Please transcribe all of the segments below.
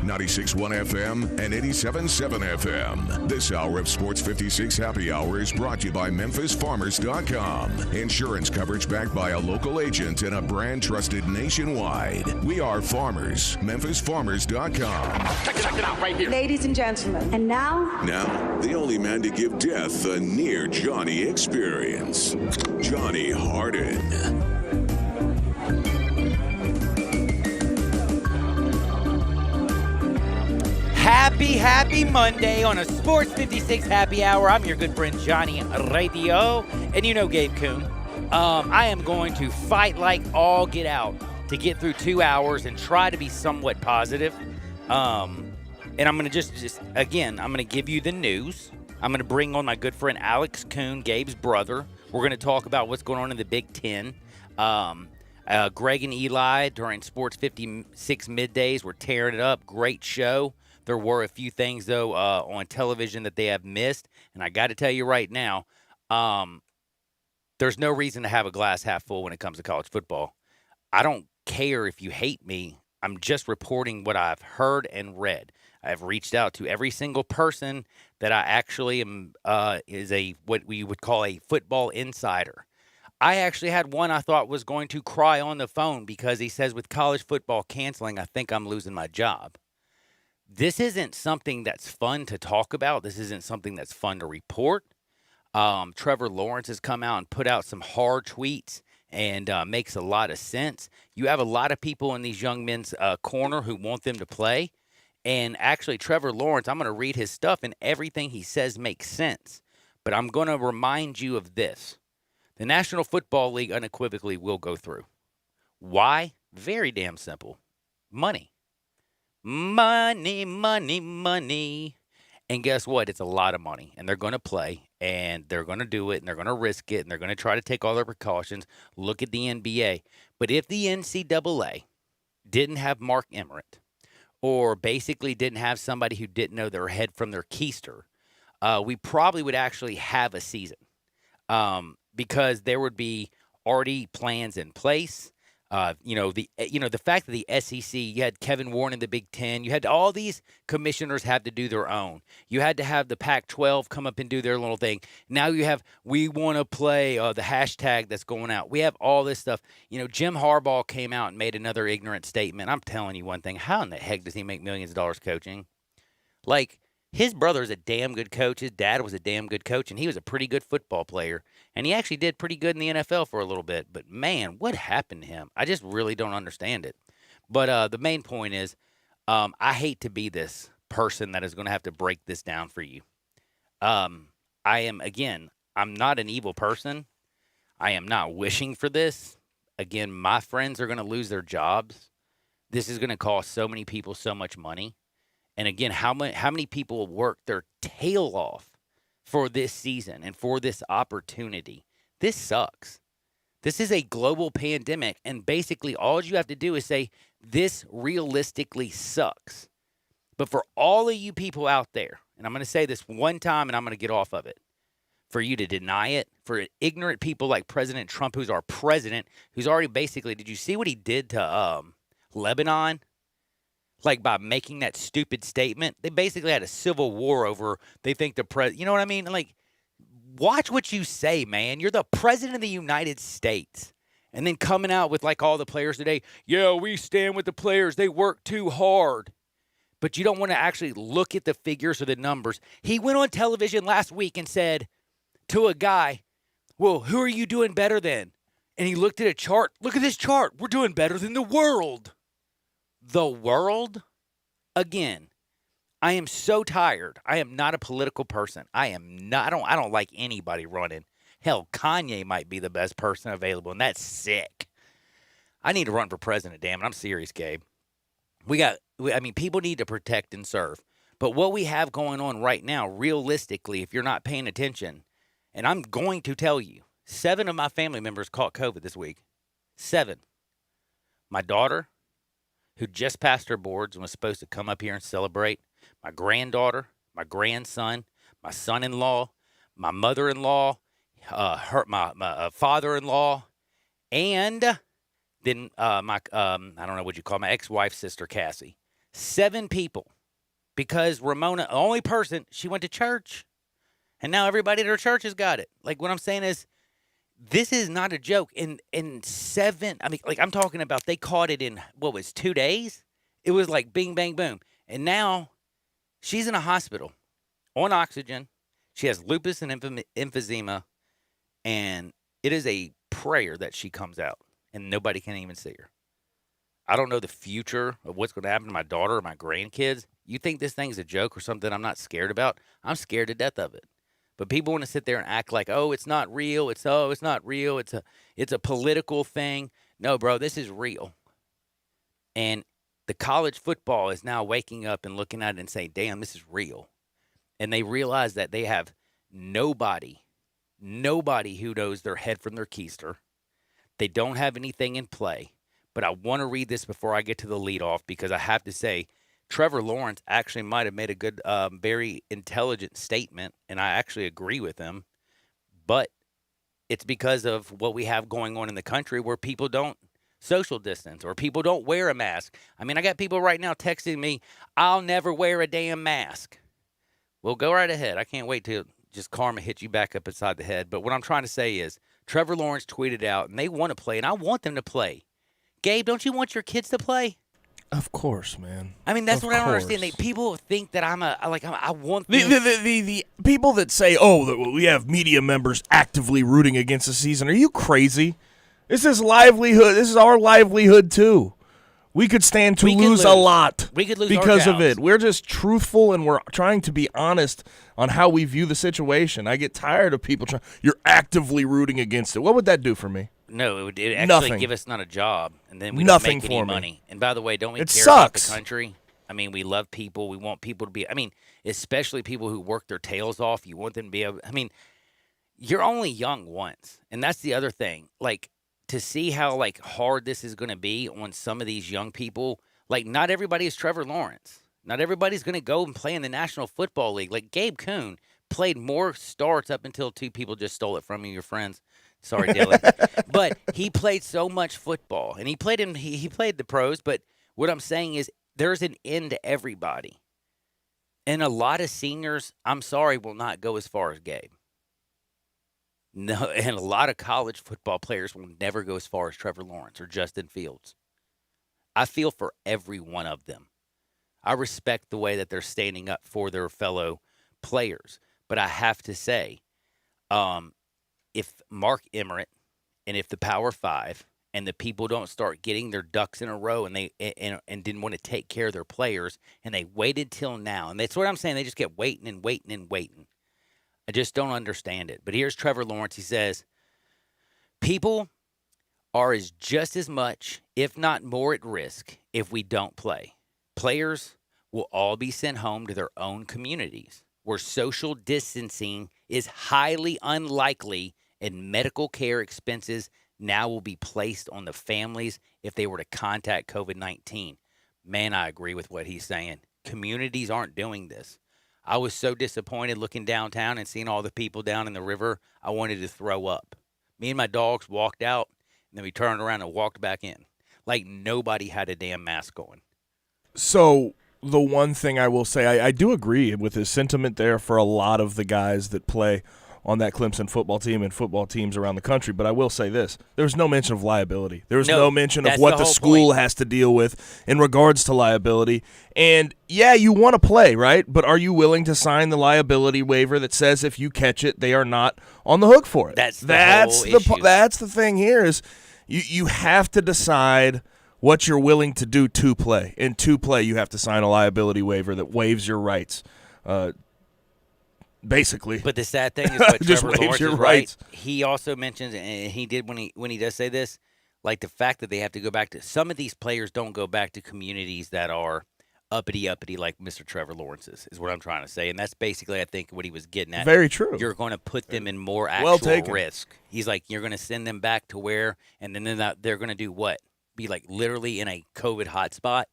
96.1 FM and 87.7 FM. This hour of Sports 56 Happy Hour is brought to you by MemphisFarmers.com. Insurance coverage backed by a local agent and a brand trusted nationwide. We are farmers. MemphisFarmers.com. Check it out right here. Ladies and gentlemen. And now? Now, the only man to give death a near Johnny experience. Johnny Harden. Happy Monday on a Sports 56 Happy Hour. I'm your good friend Johnny Radio, and you know Gabe Kuhn. I am going to fight like all get out to get through 2 hours and try to be somewhat positive. And I'm going to I'm going to give you the news. I'm going to bring on my good friend Alex Kuhn, Gabe's brother. We're going to talk about what's going on in the Big Ten. Greg and Eli during Sports 56 middays were tearing it up. Great show. There were a few things, though, on television that they have missed. And I got to tell you right now, there's no reason to have a glass half full when it comes to college football. I don't care if you hate me. I'm just reporting what I've heard and read. I've reached out to every single person that I actually am is what we would call a football insider. I actually had one I thought was going to cry on the phone because he says with college football canceling, I think I'm losing my job. This isn't something that's fun to talk about. This isn't something that's fun to report. Trevor Lawrence has come out and put out some hard tweets and makes a lot of sense. You have a lot of people in these young men's corner who want them to play. And actually, Trevor Lawrence, I'm going to read his stuff, and everything he says makes sense. But I'm going to remind you of this. The National Football League unequivocally will go through. Why? Very damn simple. Money. Money, money, money. And guess what? It's a lot of money. And they're going to play. And they're going to do it. And they're going to risk it. And they're going to try to take all their precautions. Look at the NBA. But if the NCAA didn't have Mark Emmert, or basically didn't have somebody who didn't know their head from their keister, we probably would actually have a season. Because there would be already plans in place. The fact that the SEC, you had Kevin Warren in the Big Ten, you had all these commissioners have to do their own. You had to have the Pac-12 come up and do their little thing. Now you have, we want to play the hashtag that's going out. We have all this stuff. Jim Harbaugh came out and made another ignorant statement. I'm telling you one thing. How in the heck does he make millions of dollars coaching? His brother's a damn good coach. His dad was a damn good coach, and he was a pretty good football player. And he actually did pretty good in the NFL for a little bit. But, man, what happened to him? I just really don't understand it. But the main point is I hate to be this person that is going to have to break this down for you. I'm not an evil person. I am not wishing for this. Again, my friends are going to lose their jobs. This is going to cost so many people so much money. And again, how many people work their tail off for this season and for this opportunity? This sucks. This is a global pandemic, and basically all you have to do is say, this realistically sucks. But for all of you people out there, and I'm going to say this one time and I'm going to get off of it, for you to deny it, for ignorant people like President Trump, who's our president, who's already basically, did you see what he did to Lebanon? By making that stupid statement, they basically had a civil war over, they think the president, you know what I mean? Watch what you say, man. You're the president of the United States. And then coming out with all the players today, yeah, we stand with the players. They work too hard. But you don't want to actually look at the figures or the numbers. He went on television last week and said to a guy, well, who are you doing better than? And he looked at a chart. Look at this chart. We're doing better than the world. The world? Again, I am so tired. I am not a political person. I don't like anybody running. Hell, Kanye might be the best person available, and that's sick. I need to run for president, damn it. I'm serious, Gabe. People need to protect and serve. But what we have going on right now, realistically, if you're not paying attention, and I'm going to tell you, 7 of my family members caught COVID this week. 7. My daughter, who just passed her boards and was supposed to come up here and celebrate, my granddaughter, my grandson, my son-in-law, my mother-in-law, my father-in-law, and then my I don't know what you call my ex-wife's sister, Cassie. 7 people because Ramona, the only person, she went to church. And now everybody at her church has got it. Like, what I'm saying is, this is not a joke. In 7, I mean, like, I'm talking about they caught it in, 2 days? It was like bing, bang, boom. And now she's in a hospital on oxygen. She has lupus and emphysema. And it is a prayer that she comes out. And nobody can even see her. I don't know the future of what's going to happen to my daughter or my grandkids. You think this thing's a joke or something I'm not scared about? I'm scared to death of it. But people want to sit there and act like, oh, it's not real. It's not real. It's a political thing. No, bro, this is real. And the college football is now waking up and looking at it and saying, damn, this is real. And they realize that they have nobody who knows their head from their keister. They don't have anything in play. But I want to read this before I get to the leadoff because I have to say, Trevor Lawrence actually might have made a good, very intelligent statement, and I actually agree with him. But it's because of what we have going on in the country where people don't social distance or people don't wear a mask. I mean, I got people right now texting me, I'll never wear a damn mask. Well, go right ahead. I can't wait till just karma hit you back up inside the head. But what I'm trying to say is Trevor Lawrence tweeted out, and they want to play, and I want them to play. Gabe, don't you want your kids to play? Of course, man. I mean, that's of what I don't course. understand. People think that I want The people that say, that we have media members actively rooting against the season. Are you crazy? This is livelihood. This is our livelihood, too. We could stand to lose a lot we could lose because our of it. We're just truthful, and we're trying to be honest on how we view the situation. I get tired of people trying, you're actively rooting against it. What would that do for me? No, it would actually Nothing. give us not a job, and then we Nothing don't make any for me. money. And by the way, don't we It care about the sucks. country? I mean, we love people. We want people to be. I mean, especially people who work their tails off. You want them to be able. I mean, you're only young once, and that's the other thing. Like, to see how like hard this is going to be on some of these young people. Like, not everybody is Trevor Lawrence. Not everybody's going to go and play in the National Football League. Like, Gabe Kuhn played more starts up until 2 people just stole it from you, your friends. Sorry, Dylan. But he played so much football, and he played the pros. But what I'm saying is there's an end to everybody. And a lot of seniors, I'm sorry, will not go as far as Gabe. No, and a lot of college football players will never go as far as Trevor Lawrence or Justin Fields. I feel for every one of them. I respect the way that they're standing up for their fellow players. But I have to say, if Mark Emmert and if the Power 5 and the people don't start getting their ducks in a row and they didn't want to take care of their players and they waited till now, and that's what I'm saying, they just kept waiting and waiting and waiting. I just don't understand it. But here's Trevor Lawrence. He says, people are just as much, if not more, at risk if we don't play. Players will all be sent home to their own communities where social distancing is highly unlikely and medical care expenses now will be placed on the families if they were to contact COVID-19. Man, I agree with what he's saying. Communities aren't doing this. I was so disappointed looking downtown and seeing all the people down in the river, I wanted to throw up. Me and my dogs walked out, and then we turned around and walked back in. Like nobody had a damn mask on. So the one thing I will say, I do agree with his sentiment there for a lot of the guys that play on that Clemson football team and football teams around the country. But I will say this. There's no mention of liability. There's no mention of what the school has to deal with in regards to liability. And, yeah, you want to play, right? But are you willing to sign the liability waiver that says if you catch it, they are not on the hook for it? That's the issue. That's the thing here is you have to decide what you're willing to do to play. And to play, you have to sign a liability waiver that waives your rights. Basically, but the sad thing is what just Trevor Lawrence is right. Rights. He also mentions, and he did when he does say this, like the fact that they have to go back to some of these players don't go back to communities that are uppity like Mr. Trevor Lawrence is what I'm trying to say, and that's basically I think what he was getting at. Very true. You're going to put them in more actual risk. He's like you're going to send them back to where, and then they're going to do what? Be like literally in a COVID hotspot.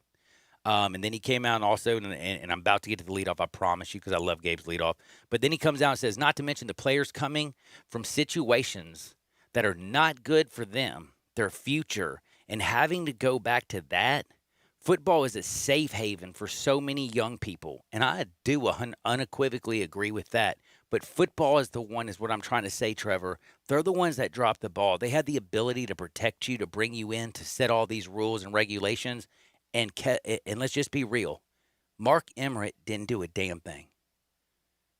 And then he came out and also, and I'm about to get to the leadoff, I promise you, because I love Gabe's leadoff. But then he comes out and says, not to mention the players coming from situations that are not good for them, their future, and having to go back to that Football is a safe haven for so many young people, and I do unequivocally agree with that. But football is what I'm trying to say, Trevor. They're the ones that drop the ball. They had the ability to protect you, to bring you in, to set all these rules and regulations. And let's just be real. Mark Emmert didn't do a damn thing.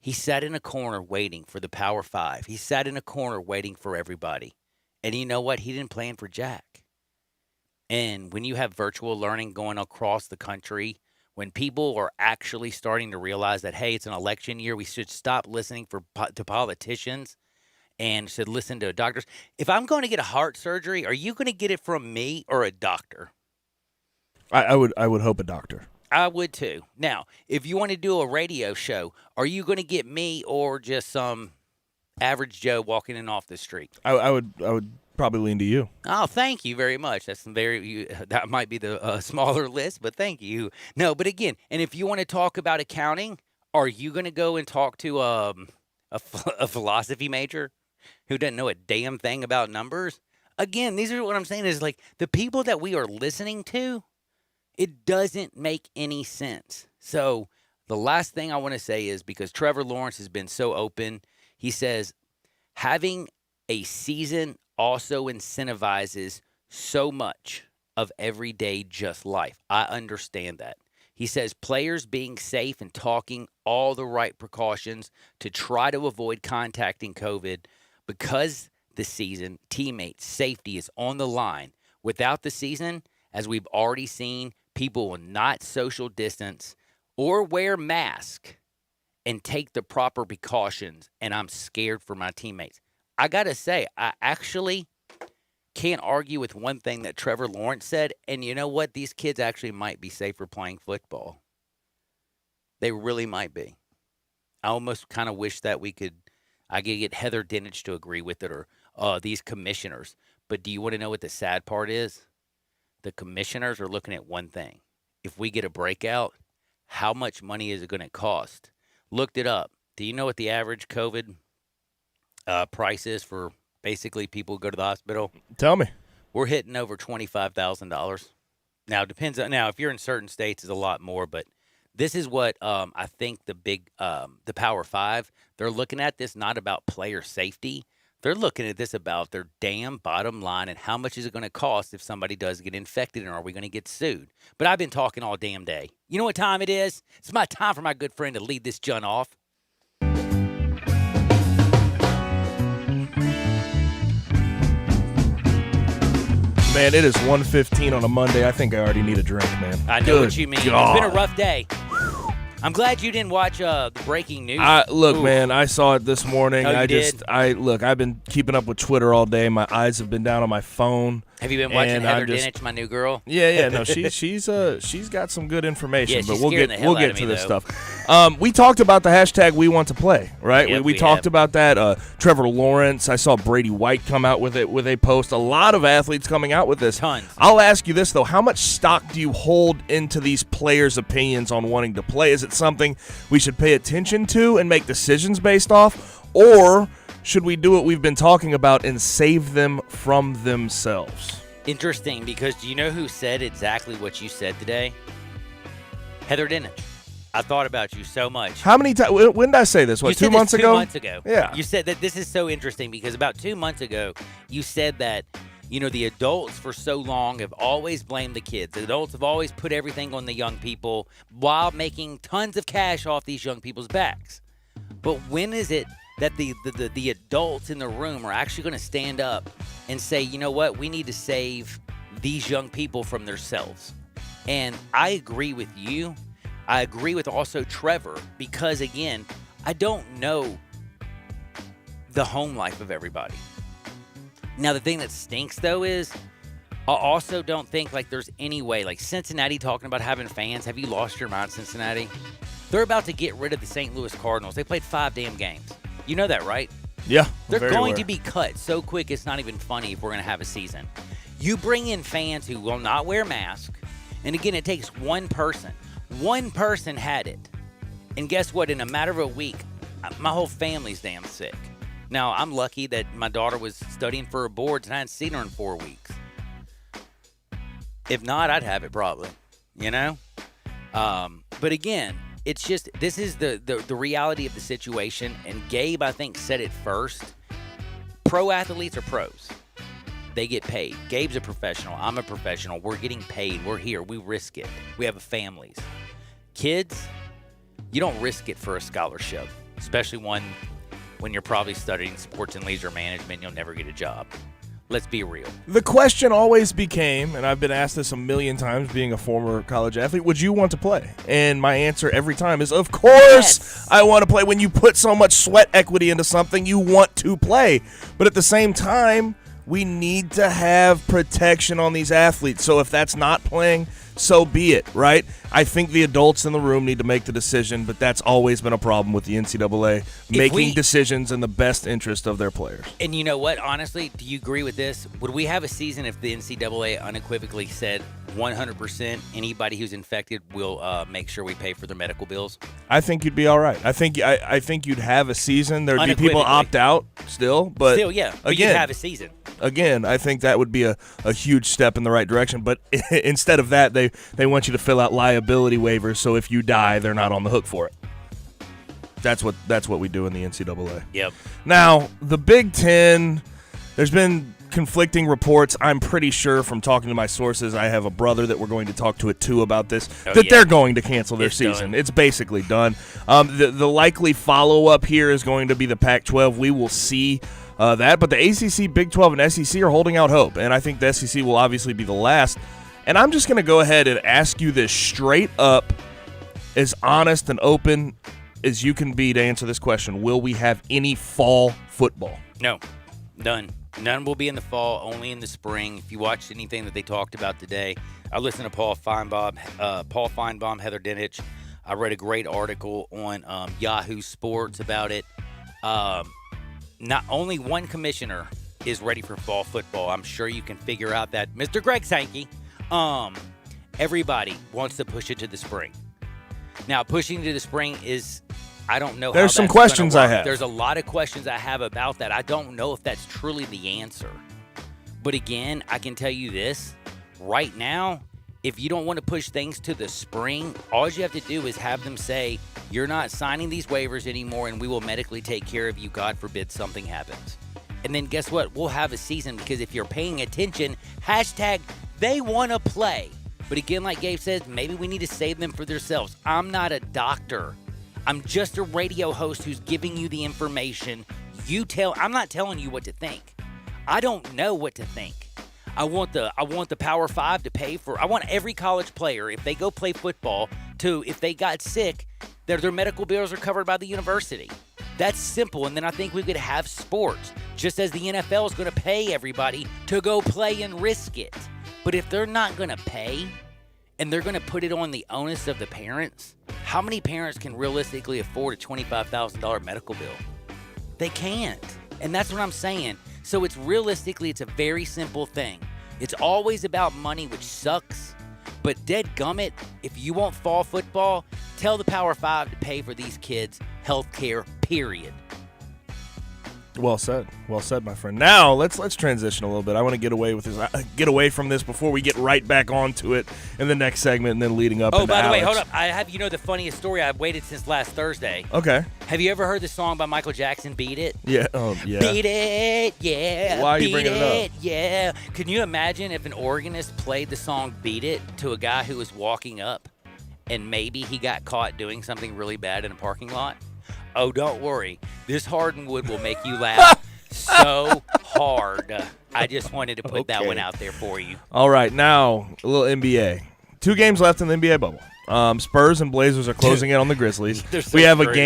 He sat in a corner waiting for the Power Five. He sat in a corner waiting for everybody. And you know what? He didn't plan for Jack. And when you have virtual learning going across the country, when people are actually starting to realize that, hey, it's an election year, we should stop listening to politicians and should listen to doctors. If I'm going to get a heart surgery, are you going to get it from me or a doctor? I would hope a doctor. I would too. Now, if you want to do a radio show, are you going to get me or just some average Joe walking in off the street? I would probably lean to you. Oh, thank you very much. That might be the smaller list, but thank you. No, but again, and if you want to talk about accounting, are you going to go and talk to a philosophy major who doesn't know a damn thing about numbers? Again, these are what I'm saying is like the people that we are listening to, it doesn't make any sense. So the last thing I want to say is because Trevor Lawrence has been so open, he says having a season also incentivizes so much of everyday just life. I understand that. He says players being safe and talking all the right precautions to try to avoid contacting COVID because the season, teammates' safety is on the line. Without the season, as we've already seen, people will not social distance or wear masks and take the proper precautions, and I'm scared for my teammates. I got to say, I actually can't argue with one thing that Trevor Lawrence said, and you know what? These kids actually might be safer playing football. They really might be. I almost kind of wish that I could get Heather Dinich to agree with it or these commissioners. But do you want to know what the sad part is? The commissioners are looking at one thing. If we get a breakout, how much money is it going to cost? Looked it up. Do you know what the average COVID price is for basically people who go to the hospital? Tell me. We're hitting over $25,000. Now, it depends on, if you're in certain states, it's a lot more, but this is what I think the Power Five, they're looking at this not about player safety. They're looking at this about their damn bottom line and how much is it going to cost if somebody does get infected and are we going to get sued? But I've been talking all damn day. You know what time it is? It's my time for my good friend to lead this Jun off. Man, it is 1:15 on a Monday. I think I already need a drink, man. I know what you mean. God. It's been a rough day. I'm glad you didn't watch the breaking news. Look, man, I saw it this morning. Oh, you did? I've been keeping up with Twitter all day. My eyes have been down on my phone. Have you been watching Heather Dinich, my new girl? Yeah, no, she's got some good information, Yeah, but she's we'll scaring get the hell out of to me, this though. stuff. We talked about the hashtag We Want to Play, right? Yep, we talked about that. Trevor Lawrence, I saw Brady White come out with a post. A lot of athletes coming out with this. Tons. I'll ask you this though: how much stock do you hold into these players' opinions on wanting to play? Is it something we should pay attention to and make decisions based off, or should we do what we've been talking about and save them from themselves? Interesting, because do you know who said exactly what you said today? Heather Dinich. I thought about you so much. How many times? When did I say this? What, 2 months ago? 2 months ago. Yeah. You said that this is so interesting because about 2 months ago, you said that, the adults for so long have always blamed the kids. The adults have always put everything on the young people while making tons of cash off these young people's backs. But when is it that the adults in the room are actually going to stand up and say, you know what, we need to save these young people from themselves? And I agree with you. I agree with also Trevor because, again, I don't know the home life of everybody. Now, the thing that stinks, though, is I also don't think like there's any way, like Cincinnati talking about having fans. Have you lost your mind, Cincinnati? They're about to get rid of the St. Louis Cardinals. They played 5 damn games. You know that, right? Yeah. They're going to be cut so quick it's not even funny if we're going to have a season. You bring in fans who will not wear masks. And again, it takes one person. One person had it. And guess what? In a matter of a week, my whole family's damn sick. Now, I'm lucky that my daughter was studying for her boards and I hadn't seen her in 4 weeks. If not, I'd have it probably. you know? But again, it's just this is the reality of the situation, and Gabe, I think, said it first. Pro athletes are pros. They get paid. Gabe's a professional. I'm a professional. We're getting paid. We're here. We risk it. We have families. Kids, you don't risk it for a scholarship, especially one when you're probably studying sports and leisure management. You'll never get a job. Let's be real. The question always became, and I've been asked this a million times being a former college athlete, would you want to play? And my answer every time is, of course, Yes. I want to play. When you put so much sweat equity into something, you want to play. But at the same time, we need to have protection on these athletes. So if that's not playing, so be it, right? I think the adults in the room need to make the decision, but that's always been a problem with the NCAA, making decisions in the best interest of their players. And you know what? Honestly, do you agree with this? Would we have a season if the NCAA unequivocally said 100% anybody who's infected will make sure we pay for their medical bills? I think you'd be all right. I think you'd have a season. There'd be people opt out still, but yeah. But again, you'd have a season. Again, I think that would be a huge step in the right direction. But instead of that, they want you to fill out liability waivers, so if you die, they're not on the hook for it. That's what we do in the NCAA. Yep. Now, the Big Ten, there's been conflicting reports. I'm pretty sure from talking to my sources, I have a brother that we're going to talk to at 2 about this, they're going to cancel their season. Done. It's basically done. The likely follow-up here is going to be the Pac-12. We will see that, but the ACC, Big 12, and SEC are holding out hope, and I think the SEC will obviously be the last. And I'm just going to go ahead and ask you this straight up, as honest and open as you can be to answer this question. Will we have any fall football? No, none. None will be in the fall, only in the spring. If you watched anything that they talked about today, I listened to Paul Feinbaum, Heather Dinich. I read a great article on Yahoo Sports about it. Not only one commissioner is ready for fall football. I'm sure you can figure out that. Mr. Greg Sankey, everybody wants to push it to the spring. Now, pushing to the spring is, I don't know. There's some questions I have. There's a lot of questions I have about that. I don't know if that's truly the answer. But again, I can tell you this. Right now, if you don't want to push things to the spring, all you have to do is have them say, you're not signing these waivers anymore, and we will medically take care of you, God forbid something happens. And then guess what? We'll have a season, because if you're paying attention, hashtag they want to play. But again, like Gabe says, maybe we need to save them for themselves. I'm not a doctor. I'm just a radio host who's giving you the information. I'm not telling you what to think. I don't know what to think. I want the Power 5 to pay for. I want every college player, if they go play football, if they got sick, their medical bills are covered by the university. That's simple. And then I think we could have sports, just as the NFL is going to pay everybody to go play and risk it. But if they're not going to pay, and they're going to put it on the onus of the parents, how many parents can realistically afford a $25,000 medical bill? They can't. And that's what I'm saying. So it's a very simple thing. It's always about money, which sucks. But dadgummit, if you want fall football, tell the Power 5 to pay for these kids' health care, period. Well said, my friend. Now let's transition a little bit. I want to get away from this before we get right back onto it in the next segment, and then leading up. Oh, by the way, hold up! I have the funniest story. I've waited since last Thursday. Okay. Have you ever heard the song by Michael Jackson, "Beat It"? Yeah. Oh, yeah. Beat it, yeah. Why are you bringing it up? Yeah. Can you imagine if an organist played the song "Beat It" to a guy who was walking up, and maybe he got caught doing something really bad in a parking lot? Oh, don't worry. This Hardwood will make you laugh so hard. I just wanted to put that one out there for you. All right, now a little NBA. 2 games left in the NBA bubble. Spurs and Blazers are closing in on the Grizzlies. So we have great.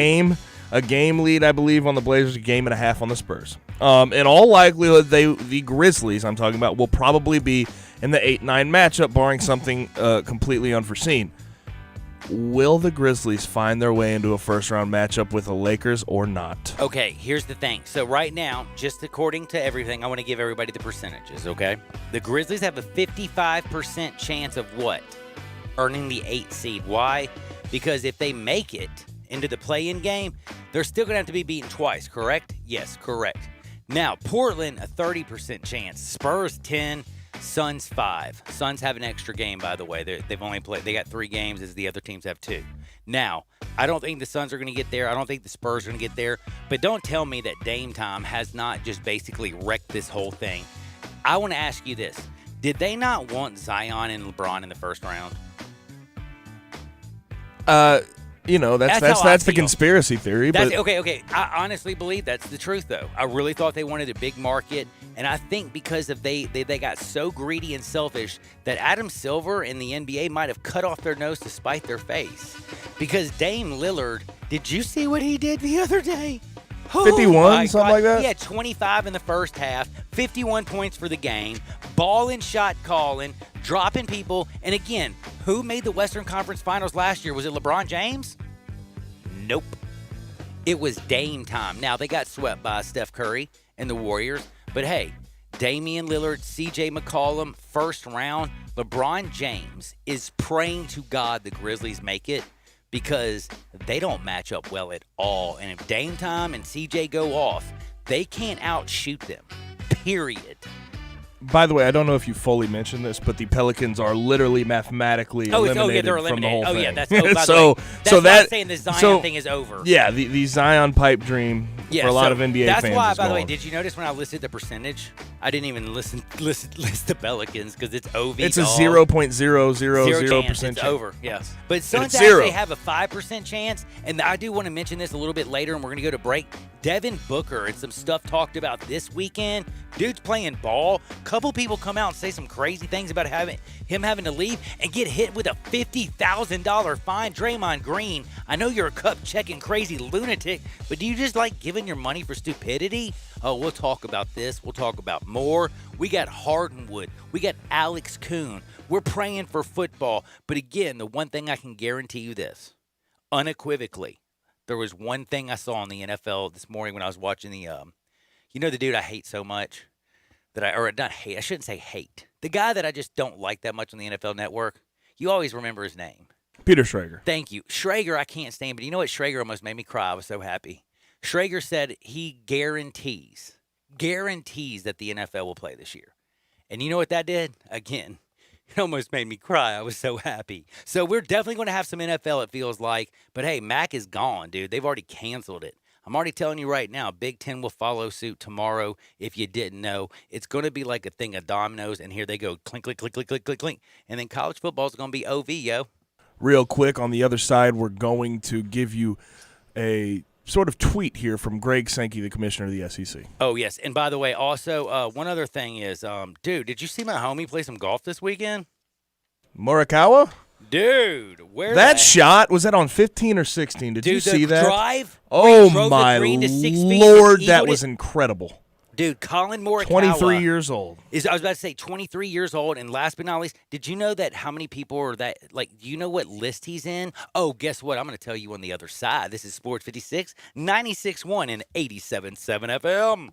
a game lead, I believe, on the Blazers, a game and a half on the Spurs. In all likelihood, the Grizzlies, I'm talking about, will probably be in the 8-9 matchup, barring something completely unforeseen. Will the Grizzlies find their way into a first-round matchup with the Lakers or not? Okay, here's the thing. So right now, just according to everything, I want to give everybody the percentages, okay? The Grizzlies have a 55% chance of what? Earning the 8th seed. Why? Because if they make it into the play-in game, they're still going to have to be beaten twice, correct? Yes, correct. Now, Portland, a 30% chance. Spurs, 10. Suns 5. Suns have an extra game, by the way. They've only played. They got 3 games, as the other teams have 2. Now, I don't think the Suns are going to get there. I don't think the Spurs are going to get there. But don't tell me that Dame Time has not just basically wrecked this whole thing. I want to ask you this: did they not want Zion and LeBron in the first round? That's the feel. conspiracy theory. But Okay. I honestly believe that's the truth, though. I really thought they wanted a big market, and I think because of they got so greedy and selfish that Adam Silver and the NBA might have cut off their nose to spite their face. Because Dame Lillard, did you see what he did the other day? 51, something like that? He had 25 in the first half, 51 points for the game, ball and shot calling, dropping people. And again, who made the Western Conference Finals last year? Was it LeBron James? Nope. It was Dame Time. Now, they got swept by Steph Curry and the Warriors. But hey, Damian Lillard, CJ McCollum, first round. LeBron James is praying to God the Grizzlies make it, because they don't match up well at all. And if Dame Time and CJ go off, they can't outshoot them, period. By the way, I don't know if you fully mentioned this, but the Pelicans are literally mathematically eliminated they're from eliminated. the whole thing. That's by the way, that's why I'm saying the Zion thing is over. Yeah, the Zion pipe dream for a lot of NBA fans. That's why, is by the way, gone. did you notice when I listed the percentage? I didn't even list the Pelicans because it's OV. It's a 0.000% It's over, yes. But Suns zero. actually have a 5% chance, and I do want to mention this a little bit later, and we're going to go to break. Devin Booker and some stuff talked about this weekend. Dude's playing ball. Couple people come out and say some crazy things about him having to leave and get hit with a $50,000 fine. Draymond Green, I know you're a cup-checking crazy lunatic, but do you just like giving your money for stupidity? Oh, we'll talk about this. We'll talk about more. We got Hardenwood. We got Alex Kuhn. We're praying for football. But again, the one thing I can guarantee you this, unequivocally, there was one thing I saw in the NFL this morning when I was watching the, the dude I hate so much I shouldn't say hate. The guy that I just don't like that much on the NFL Network. You always remember his name. Peter Schrager. Thank you. Schrager, I can't stand, but you know what? Schrager almost made me cry. I was so happy. Schrager said he guarantees that the NFL will play this year. And you know what that did? Again, it almost made me cry. I was so happy. So we're definitely going to have some NFL, it feels like. But hey, Mac is gone, dude. They've already canceled it. I'm already telling you right now, Big Ten will follow suit tomorrow. If you didn't know, it's going to be like a thing of dominoes. And here they go, clink, clink, clink, clink, clink, clink, clink. And then college football is going to be OV, yo. Real quick, on the other side, we're going to give you a sort of tweet here from Greg Sankey, the commissioner of the SEC. Oh, yes. And by the way, also, one other thing is, dude, did you see my homie play some golf this weekend? Morikawa? Dude, where that shot, was that on 15 or 16? Did you see that? Drive? Oh, my Lord, that was incredible. Dude, Colin Morikawa. 23 years old. I was about to say 23 years old, and last but not least, did you know that how many people are that, do you know what list he's in? Oh, guess what? I'm going to tell you on the other side. This is Sports 56, 96.1 and 87.7 FM.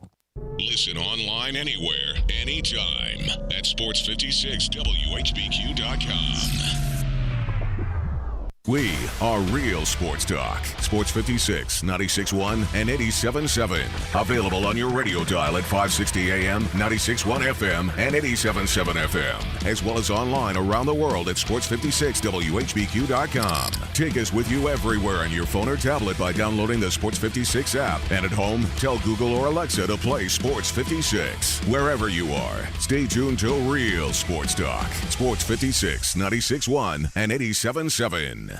Listen online anywhere, anytime at sports56whbq.com. We are real sports talk. Sports 56, 96.1, and 87.7. Available on your radio dial at 560 AM, 96.1 FM, and 87.7 FM. As well as online around the world at sports56whbq.com. Take us with you everywhere on your phone or tablet by downloading the Sports 56 app. And at home, tell Google or Alexa to play Sports 56. Wherever you are, stay tuned to real sports talk. Sports 56, 96.1, and 87.7.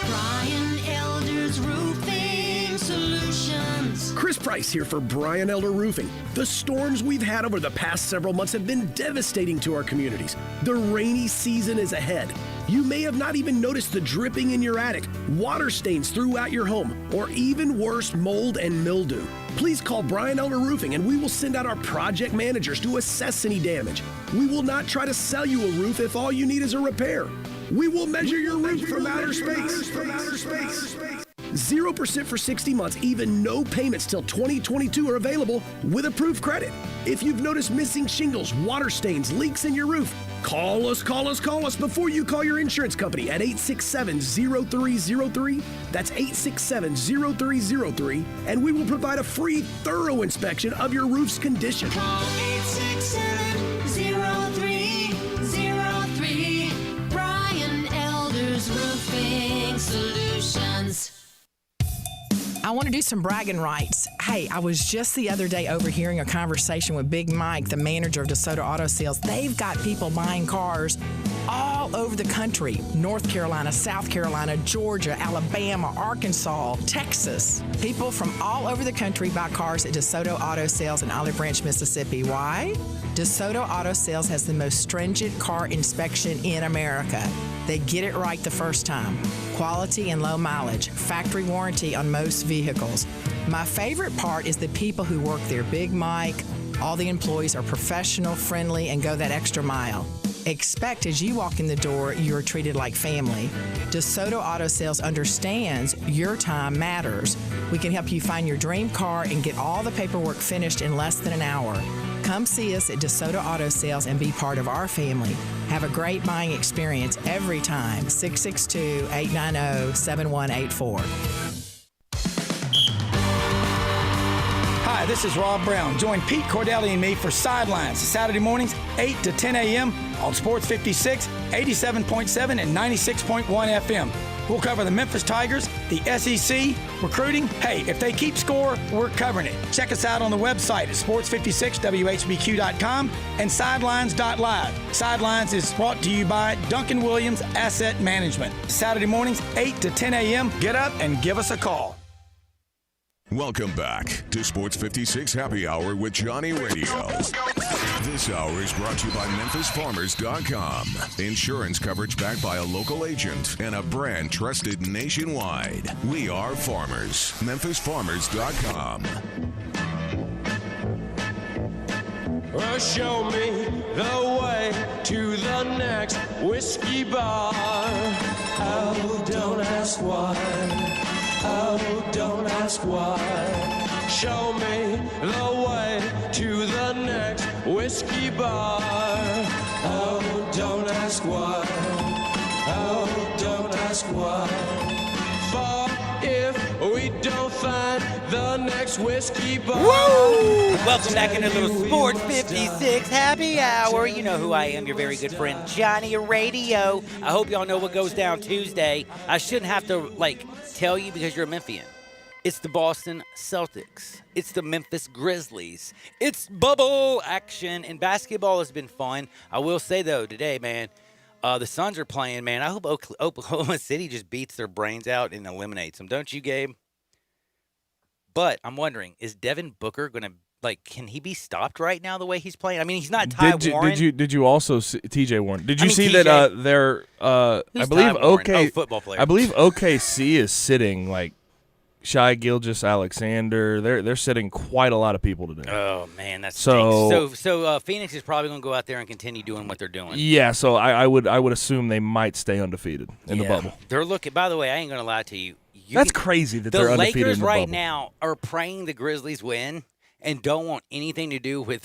Brian Elder's Roofing Solutions. Chris Price here for Brian Elder Roofing. The storms we've had over the past several months have been devastating to our communities. The rainy season is ahead. You may have not even noticed the dripping in your attic, water stains throughout your home, or even worse, mold and mildew. Please call Brian Elder Roofing and we will send out our project managers to assess any damage. We will not try to sell you a roof if all you need is a repair. We will measure your roof from outer space. 0% for 60 months, even no payments till 2022 are available with approved credit. If you've noticed missing shingles, water stains, leaks in your roof, call us before you call your insurance company at 867-0303. That's 867-0303, and we will provide a free, thorough inspection of your roof's condition. Call 867-0303. I want to do some bragging rights. Hey, I was just the other day overhearing a conversation with Big Mike, the manager of DeSoto Auto Sales. They've got people buying cars all over the country. North Carolina, South Carolina, Georgia, Alabama, Arkansas, Texas. People from all over the country buy cars at DeSoto Auto Sales in Olive Branch, Mississippi. Why? DeSoto Auto Sales has the most stringent car inspection in America. They get it right the first time. Quality and low mileage. Factory warranty on most vehicles. My favorite part is the people who work there. Big Mike, all the employees are professional, friendly, and go that extra mile. Expect as you walk in the door, you're treated like family. DeSoto Auto Sales understands your time matters. We can help you find your dream car and get all the paperwork finished in less than an hour. Come see us at DeSoto Auto Sales and be part of our family. Have a great buying experience every time. 662-890-7184. Hi, this is Rob Brown. Join Pete Cordelli and me for Sidelines, Saturday mornings, 8 to 10 a.m. on Sports 56, 87.7, and 96.1 FM. We'll cover the Memphis Tigers, the SEC, recruiting. Hey, if they keep score, we're covering it. Check us out on the website at sports56whbq.com and sidelines.live. Sidelines is brought to you by Duncan Williams Asset Management. Saturday mornings, 8 to 10 a.m. Get up and give us a call. Welcome back to Sports 56 Happy Hour with Johnny Radio. This hour is brought to you by MemphisFarmers.com. Insurance coverage backed by a local agent and a brand trusted nationwide. We are farmers. MemphisFarmers.com. Well, show me the way to the next whiskey bar. Oh, don't ask why. Oh, don't ask why. Show me the way to the next whiskey bar. Oh, don't ask why. Oh, don't ask why. For if we don't find the next whiskey bar. Woo! Welcome back into Little Sports 56 Happy Hour. You know who I am, your very good friend Johnny Radio. I hope y'all know what goes down Tuesday. I shouldn't have to, tell you because you're a Memphian. It's the Boston Celtics. It's the Memphis Grizzlies. It's bubble action, and basketball has been fun. I will say, though, today, man, the Suns are playing, man. I hope Oklahoma City just beats their brains out and eliminates them. Don't you, Gabe? But I'm wondering, is Devin Booker going to, can he be stopped right now the way he's playing? I mean, he's not Ty Warren. Did you also see TJ Warren? Did you see TJ, that they're I believe football player. I believe OKC is sitting Shai Gilgeous-Alexander. They're sitting quite a lot of people today. Oh man, that's so Phoenix is probably going to go out there and continue doing what they're doing. Yeah, so I would assume they might stay undefeated in the bubble. They're looking. By the way, I ain't going to lie to you. That's crazy that they're undefeated Lakers in the right bubble. now are praying the Grizzlies win and don't want anything to do with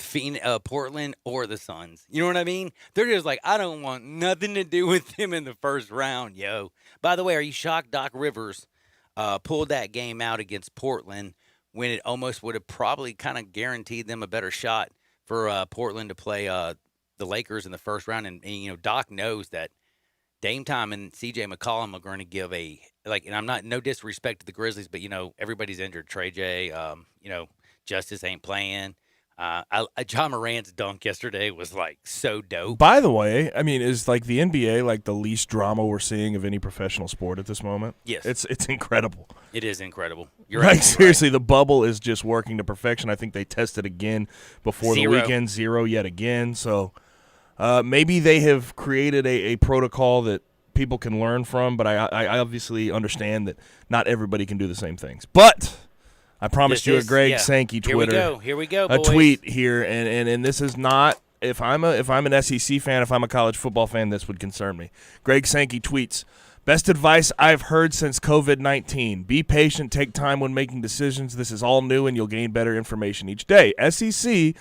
Portland or the Suns. You know what I mean? They're just I don't want nothing to do with them in the first round, yo. By the way, are you shocked Doc Rivers pulled that game out against Portland when it almost would have probably kind of guaranteed them a better shot for Portland to play the Lakers in the first round? And Doc knows that Dame Time and C.J. McCollum are going to give and I'm not, no disrespect to the Grizzlies, but, everybody's injured. Trey J, Justice ain't playing. John Morant's dunk yesterday was, so dope. By the way, I mean, is, the NBA, the least drama we're seeing of any professional sport at this moment? Yes. It's incredible. It is incredible. You're right. Seriously, the bubble is just working to perfection. I think they tested again before the weekend. 0 yet again. So maybe they have created a protocol that people can learn from, but I obviously understand that not everybody can do the same things. But I promised you a Greg Sankey Twitter. Here we go, boys. A tweet here, and this is not if I'm an SEC fan, if I'm a college football fan, this would concern me. Greg Sankey tweets, "Best advice I've heard since COVID-19. Be patient, take time when making decisions. This is all new, and you'll gain better information each day. SEC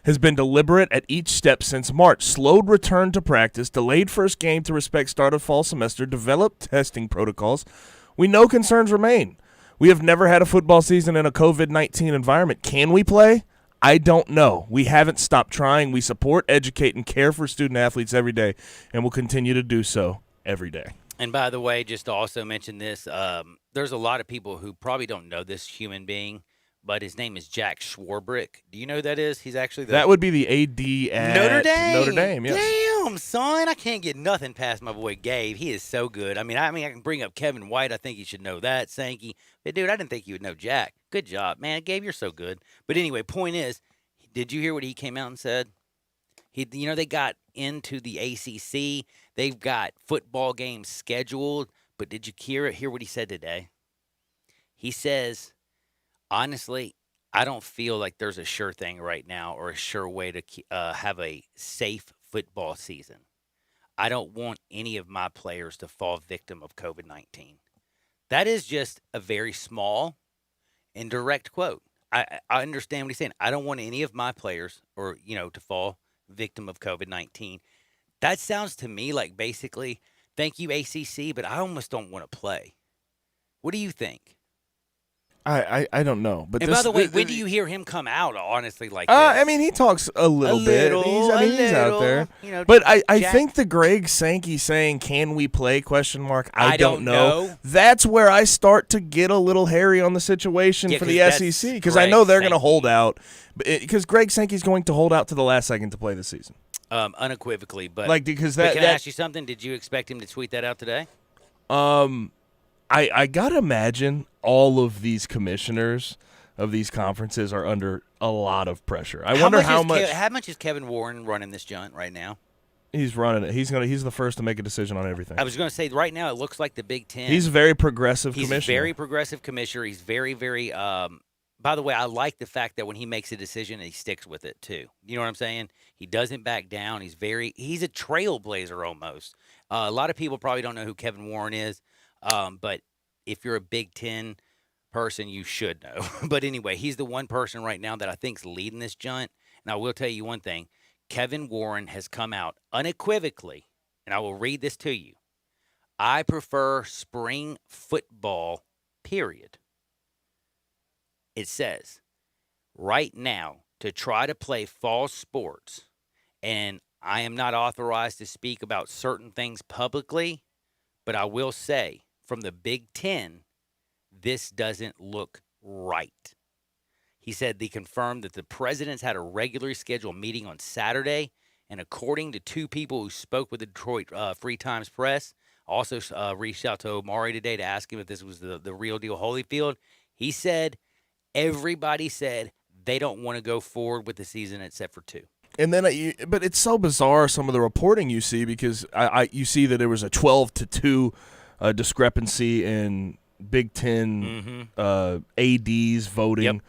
has been deliberate at each step since March. Slowed return to practice, delayed first game to respect start of fall semester, developed testing protocols. We know concerns remain. We have never had a football season in a COVID-19 environment. Can we play? I don't know. We haven't stopped trying. We support, educate, and care for student-athletes every day, and will continue to do so every day." And by the way, just to also mention this, there's a lot of people who probably don't know this human being, but his name is Jack Swarbrick. Do you know who that is? He's actually the That would be the AD at Notre Dame. Notre Dame, yes. Damn, son, I can't get nothing past my boy Gabe. He is so good. I mean, I can bring up Kevin White. I think he should know that. Sankey, but dude, I didn't think you would know Jack. Good job, man. Gabe, you're so good. But anyway, point is, did you hear what he came out and said? They got into the ACC. They've got football games scheduled. But did you hear what he said today? He says, honestly, I don't feel like there's a sure thing right now or a sure way to have a safe football season. I don't want any of my players to fall victim of COVID-19. That is just a very small and direct quote. I understand what he's saying. I don't want any of my players to fall victim of COVID-19. That sounds to me like basically, thank you, ACC, but I almost don't want to play. What do you think? I don't know. But by the way, when do you hear him come out, honestly, like this? I mean, he talks a little bit. He's out there. But I think the Greg Sankey saying, can we play, ? I don't know. That's where I start to get a little hairy on the situation for the SEC, because I know they're going to hold out. Because Greg Sankey's going to hold out to the last second to play the season. Unequivocally. But, because can I ask you something? Did you expect him to tweet that out today? I got to imagine all of these commissioners of these conferences are under a lot of pressure. I wonder how much. How much is Kevin Warren running this joint right now? He's running it. He's the first to make a decision on everything. I was going to say, right now it looks like the Big Ten. He's a very progressive commissioner. He's a very progressive commissioner. He's very, very. By the way, I like the fact that when he makes a decision, he sticks with it too. You know what I'm saying? He doesn't back down. He's a trailblazer almost. A lot of people probably don't know who Kevin Warren is. But if you're a Big Ten person, you should know. But anyway, he's the one person right now that I think's leading this joint. And I will tell you one thing. Kevin Warren has come out unequivocally, and I will read this to you. I prefer spring football, period. It says, right now, to try to play fall sports, and I am not authorized to speak about certain things publicly, but I will say, from the Big Ten, this doesn't look right. He said they confirmed that the presidents had a regularly scheduled meeting on Saturday, and according to two people who spoke with the Detroit Free Times Press, also reached out to Omari today to ask him if this was the real deal Holyfield. He said everybody said they don't want to go forward with the season except for two. And then, but it's so bizarre, some of the reporting you see, because you see that there was a 12-2 discrepancy in Big Ten ADs voting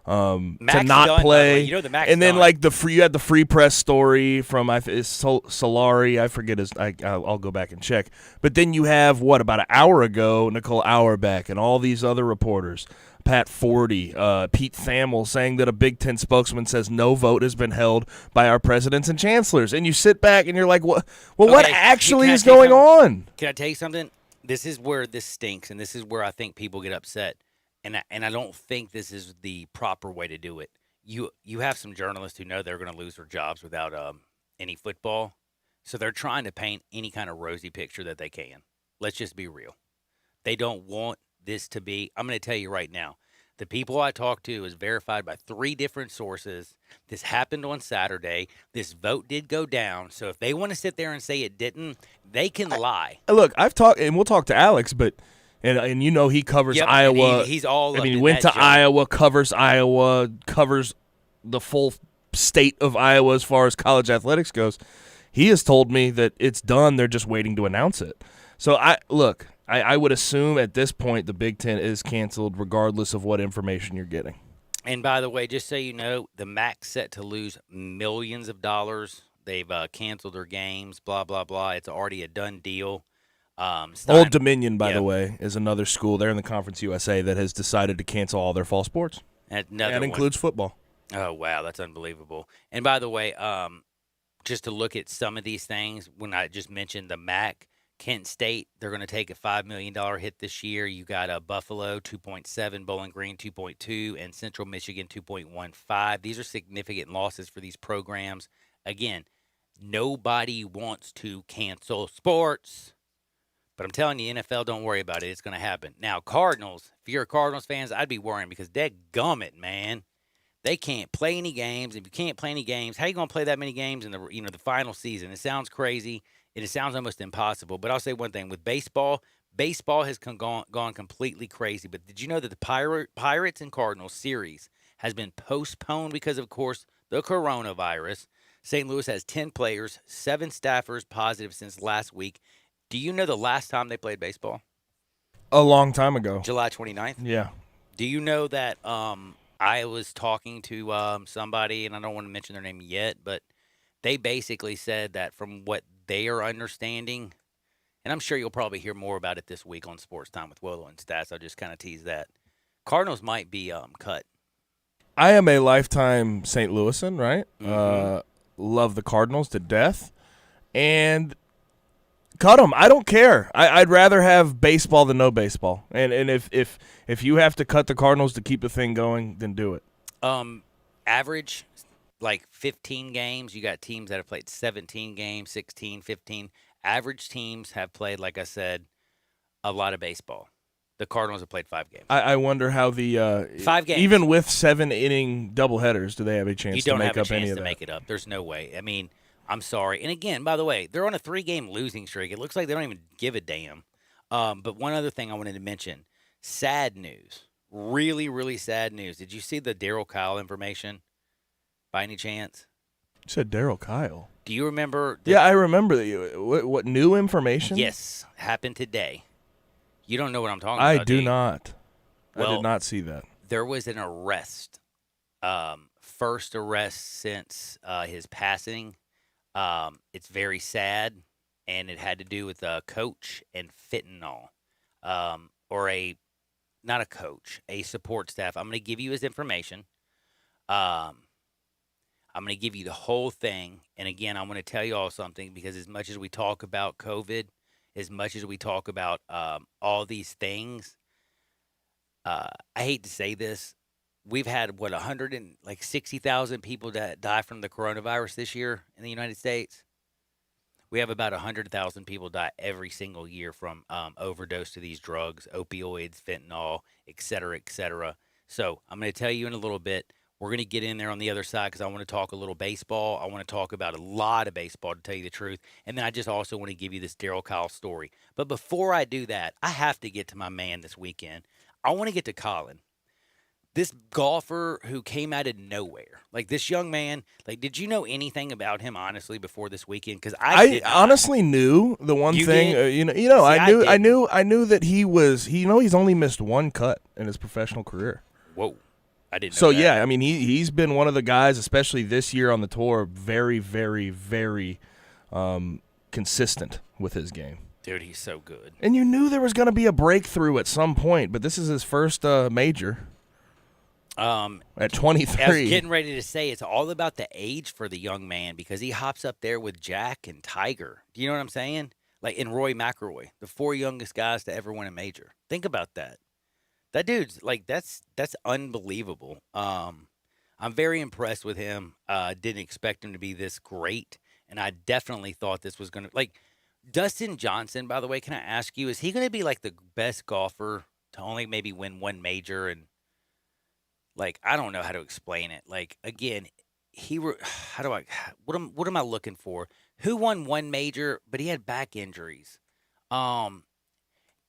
to not play. The Mac's and then, done. You had the Free Press story from Solari. I forget his. I'll go back and check. But then you have about an hour ago, Nicole Auerbach and all these other reporters. Pat Forty, Pete Thamel saying that a Big Ten spokesman says no vote has been held by our presidents and chancellors. And you sit back and you're like, what? Well, what actually is going on? Can I tell you something? This is where this stinks, and this is where I think people get upset. And I don't think this is the proper way to do it. You have some journalists who know they're going to lose their jobs without any football, so they're trying to paint any kind of rosy picture that they can. Let's just be real. They don't want this to be. I'm going to tell you right now. The people I talked to is verified by 3 different sources. This happened on Saturday. This vote did go down. So if they want to sit there and say it didn't, they can lie. Look, I've talked, and we'll talk to Alex, but. And he covers Iowa. He's all. He went to Iowa, covers the full state of Iowa as far as college athletics goes. He has told me that it's done. They're just waiting to announce it. So I would assume at this point the Big Ten is canceled, regardless of what information you're getting. And by the way, just so you know, the MAC's set to lose millions of dollars. They've canceled their games. Blah blah blah. It's already a done deal. Old Dominion, by the way, is another school there in the Conference USA that has decided to cancel all their fall sports. That includes football. Oh, wow, that's unbelievable. And by the way, just to look at some of these things, when I just mentioned the MAC, Kent State, they're going to take a $5 million hit this year. You got Buffalo, 2.7, Bowling Green, 2.2, and Central Michigan, 2.15. These are significant losses for these programs. Again, nobody wants to cancel sports. But I'm telling you, NFL, don't worry about it. It's going to happen. Now, Cardinals, if you're a Cardinals fans, I'd be worrying because dadgummit, man. They can't play any games. If you can't play any games, how you going to play that many games in the final season? It sounds crazy, and it sounds almost impossible. But I'll say one thing. With baseball has gone completely crazy. But did you know that the Pirates and Cardinals series has been postponed because, of course, the coronavirus? St. Louis has 10 players, 7 staffers positive since last week. Do you know the last time they played baseball? A long time ago. July 29th? Yeah. Do you know that I was talking to somebody, and I don't want to mention their name yet, but they basically said that from what they are understanding, and I'm sure you'll probably hear more about it this week on Sports Time with Willow and Stats. I'll just kind of tease that. Cardinals might be cut. I am a lifetime St. Louisan, right? Mm-hmm. Love the Cardinals to death. And cut them. I don't care. I'd rather have baseball than no baseball. And if you have to cut the Cardinals to keep the thing going, then do it. Average, like 15 games. You got teams that have played 17 games, 16, 15. Average teams have played, like I said, a lot of baseball. The Cardinals have played 5 games. I wonder how the 5 games. Even with 7-inning doubleheaders, do they have a chance to make up any of that? You don't have a chance to make it up. There's no way. I mean, I'm sorry. And again, by the way, they're on a 3-game losing streak. It looks like they don't even give a damn. But one other thing I wanted to mention: sad news. Really, really sad news. Did you see the Darryl Kyle information? By any chance? You said Darryl Kyle. Do you remember? Yeah, I remember. What new information? Yes, happened today. You don't know what I'm talking I about, do not. Well, I did not see that. There was an arrest. First arrest since his passing. It's very sad, and it had to do with a coach and fentanyl. Not a coach, a support staff. I'm going to give you his information. I'm going to give you the whole thing. And again, I'm going to tell you all something, because as much as we talk about COVID, as much as we talk about all these things, I hate to say this, we've had, 160,000 people that die from the coronavirus this year in the United States. We have about 100,000 people die every single year from overdose to these drugs, opioids, fentanyl, et cetera, et cetera. So I'm going to tell you in a little bit. We're going to get in there on the other side because I want to talk a little baseball. I want to talk about a lot of baseball, to tell you the truth. And then I just also want to give you this Darryl Kyle story. But before I do that, I have to get to my man this weekend. I want to get to Colin. This golfer who came out of nowhere. Like, this young man, did you know anything about him, honestly, before this weekend? Because I honestly knew the one thing. See, I knew that he was. He's only missed one cut in his professional career. Whoa. I didn't know so that. Yeah, I mean he's been one of the guys, especially this year on the tour, very, very, very consistent with his game. Dude, he's so good. And you knew there was going to be a breakthrough at some point, but this is his first major. At 23. I was getting ready to say, it's all about the age for the young man, because he hops up there with Jack and Tiger. Do you know what I'm saying? And Roy McIlroy, the 4 youngest guys to ever win a major. Think about that. That dude's that's unbelievable. I'm very impressed with him. Didn't expect him to be this great, and I definitely thought this was going to Dustin Johnson. By the way, can I ask you, is he going to be the best golfer to only maybe win one major? And I don't know how to explain it. Again, what am I looking for? Who won one major, but he had back injuries?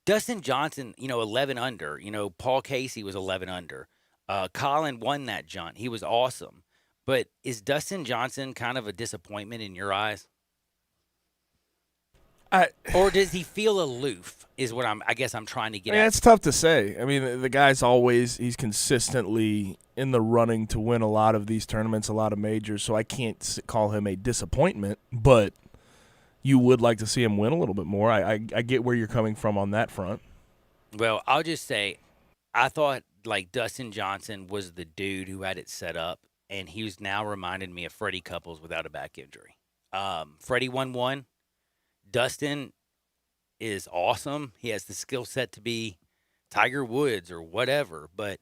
Dustin Johnson, 11 under. Paul Casey was 11 under. Colin won that jaunt. He was awesome. But is Dustin Johnson kind of a disappointment in your eyes? Or does he feel aloof, is what I guess I'm trying to get at. It's tough to say. I mean, the guy's he's consistently in the running to win a lot of these tournaments, a lot of majors, so I can't call him a disappointment, but you would like to see him win a little bit more. I get where you're coming from on that front. Well, I'll just say, I thought Dustin Johnson was the dude who had it set up, and he was now reminding me of Freddie Couples without a back injury. Freddie won one. Dustin is awesome. He has the skill set to be Tiger Woods or whatever, but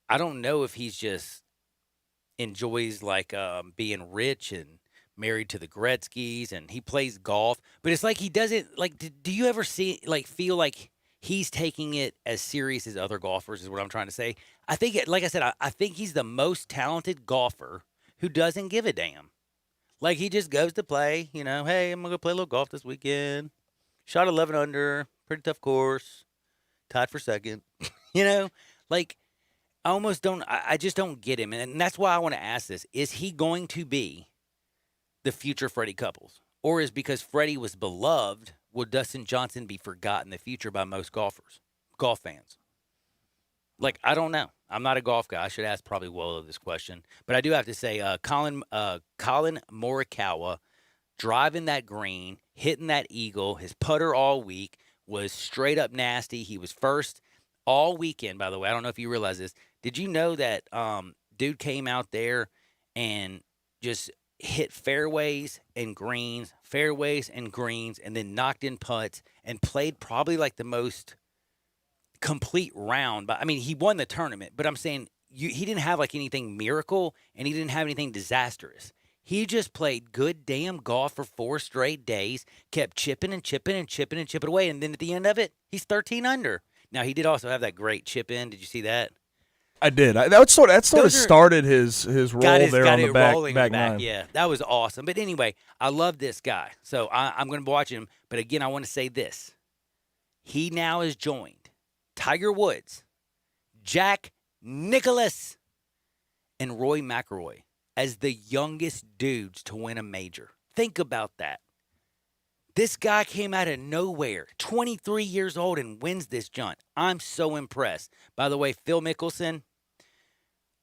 I don't know if he's just enjoys being rich and married to the Gretzkys, and he plays golf. But it's like he doesn't like. Do you ever feel like he's taking it as serious as other golfers? Is what I'm trying to say. I think, like I said, I think he's the most talented golfer who doesn't give a damn. Like, he just goes to play. Hey, I'm gonna go play a little golf this weekend. Shot 11 under, pretty tough course. Tied for second. Like, I just don't get him. And that's why I want to ask this. Is he going to be the future Freddie Couples? Or is because Freddie was beloved, will Dustin Johnson be forgotten in the future by most golf fans? Like, I don't know. I'm not a golf guy. I should ask probably Willow this question. But I do have to say, Colin Morikawa driving that green, hitting that eagle, his putter all week was straight up nasty. He was first all weekend, by the way. I don't know if you realize this. Did you know that dude came out there and just hit fairways and greens, and then knocked in putts and played probably like the most complete round. But I mean, he won the tournament, but I'm saying he didn't have like anything miracle, and he didn't have anything disastrous. He just played good damn golf for 4 straight days, kept chipping away, and then at the end of it, he's 13 under. Now, he did also have that great chip in. Did you see that? I did. That sort of started his roll there on the back nine. Yeah, that was awesome. But anyway, I love this guy. So I'm going to watch him. But again, I want to say this. He now has joined Tiger Woods, Jack Nicklaus, and Rory McIlroy as the youngest dudes to win a major. Think about that. This guy came out of nowhere, 23 years old, and wins this jaunt. I'm so impressed. By the way, Phil Mickelson,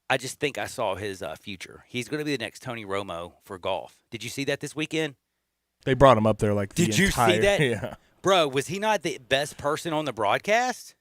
I just think I saw his future. He's going to be the next Tony Romo for golf. Did you see that this weekend? They brought him up there like the Did you see that? Yeah. Bro, was he not the best person on the broadcast?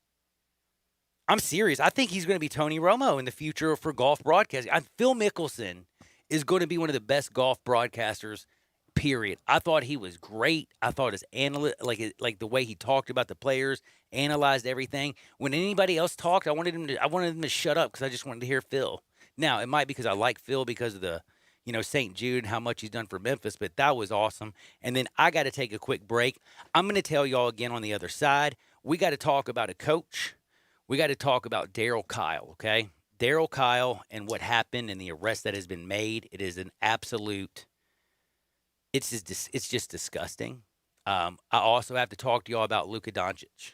I'm serious. I think he's going to be Tony Romo in the future for golf broadcasting. Phil Mickelson is going to be one of the best golf broadcasters, period. I thought he was great. I thought his like the way he talked about the players, analyzed everything. When anybody else talked, I wanted him to shut up because I just wanted to hear Phil. Now, it might be because I like Phil because of the, St. Jude and how much he's done for Memphis, but that was awesome. And then I got to take a quick break. I'm going to tell y'all again on the other side, we got to talk about a coach. We got to talk about Darryl Kile, okay? Darryl Kile and what happened and the arrest that has been made. It is an absolute... It's just disgusting. I also have to talk to y'all about Luka Doncic.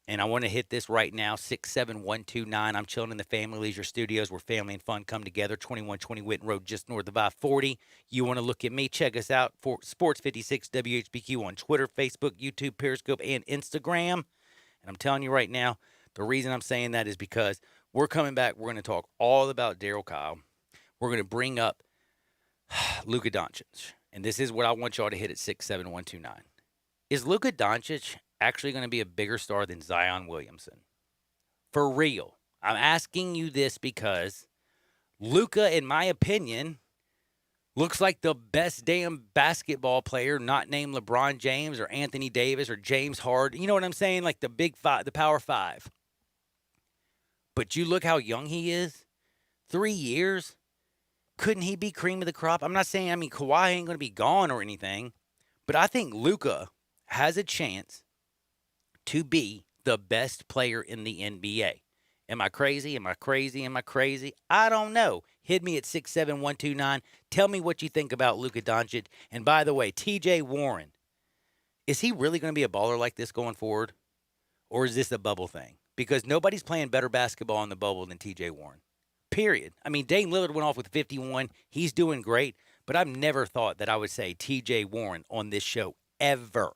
And I want to hit this right now, 67129. I'm chilling in the Family Leisure Studios where family and fun come together, 2120 Whitten Road, just north of I-40. You want to look at me, check us out for Sports 56 WHBQ on Twitter, Facebook, YouTube, Periscope, and Instagram. And I'm telling you right now, the reason I'm saying that is because we're coming back. We're going to talk all about Darryl Kile. We're going to bring up Luka Doncic. And this is what I want y'all to hit at 67129. Is Luka Doncic actually going to be a bigger star than Zion Williamson? For real. I'm asking you this because Luka, in my opinion, looks like the best damn basketball player not named LeBron James or Anthony Davis or James Harden. You know what I'm saying? Like the big five, the power five. But you look how young he is. 3 years. Couldn't he be cream of the crop? I'm not saying, Kawhi ain't going to be gone or anything, but I think Luka has a chance to be the best player in the NBA. Am I crazy? I don't know. Hit me at 67129. Tell me what you think about Luka Doncic. And by the way, TJ Warren, is he really going to be a baller like this going forward? Or is this a bubble thing? Because nobody's playing better basketball in the bubble than TJ Warren. Period. Dame Lillard went off with 51. He's doing great. But I've never thought that I would say TJ Warren on this show ever.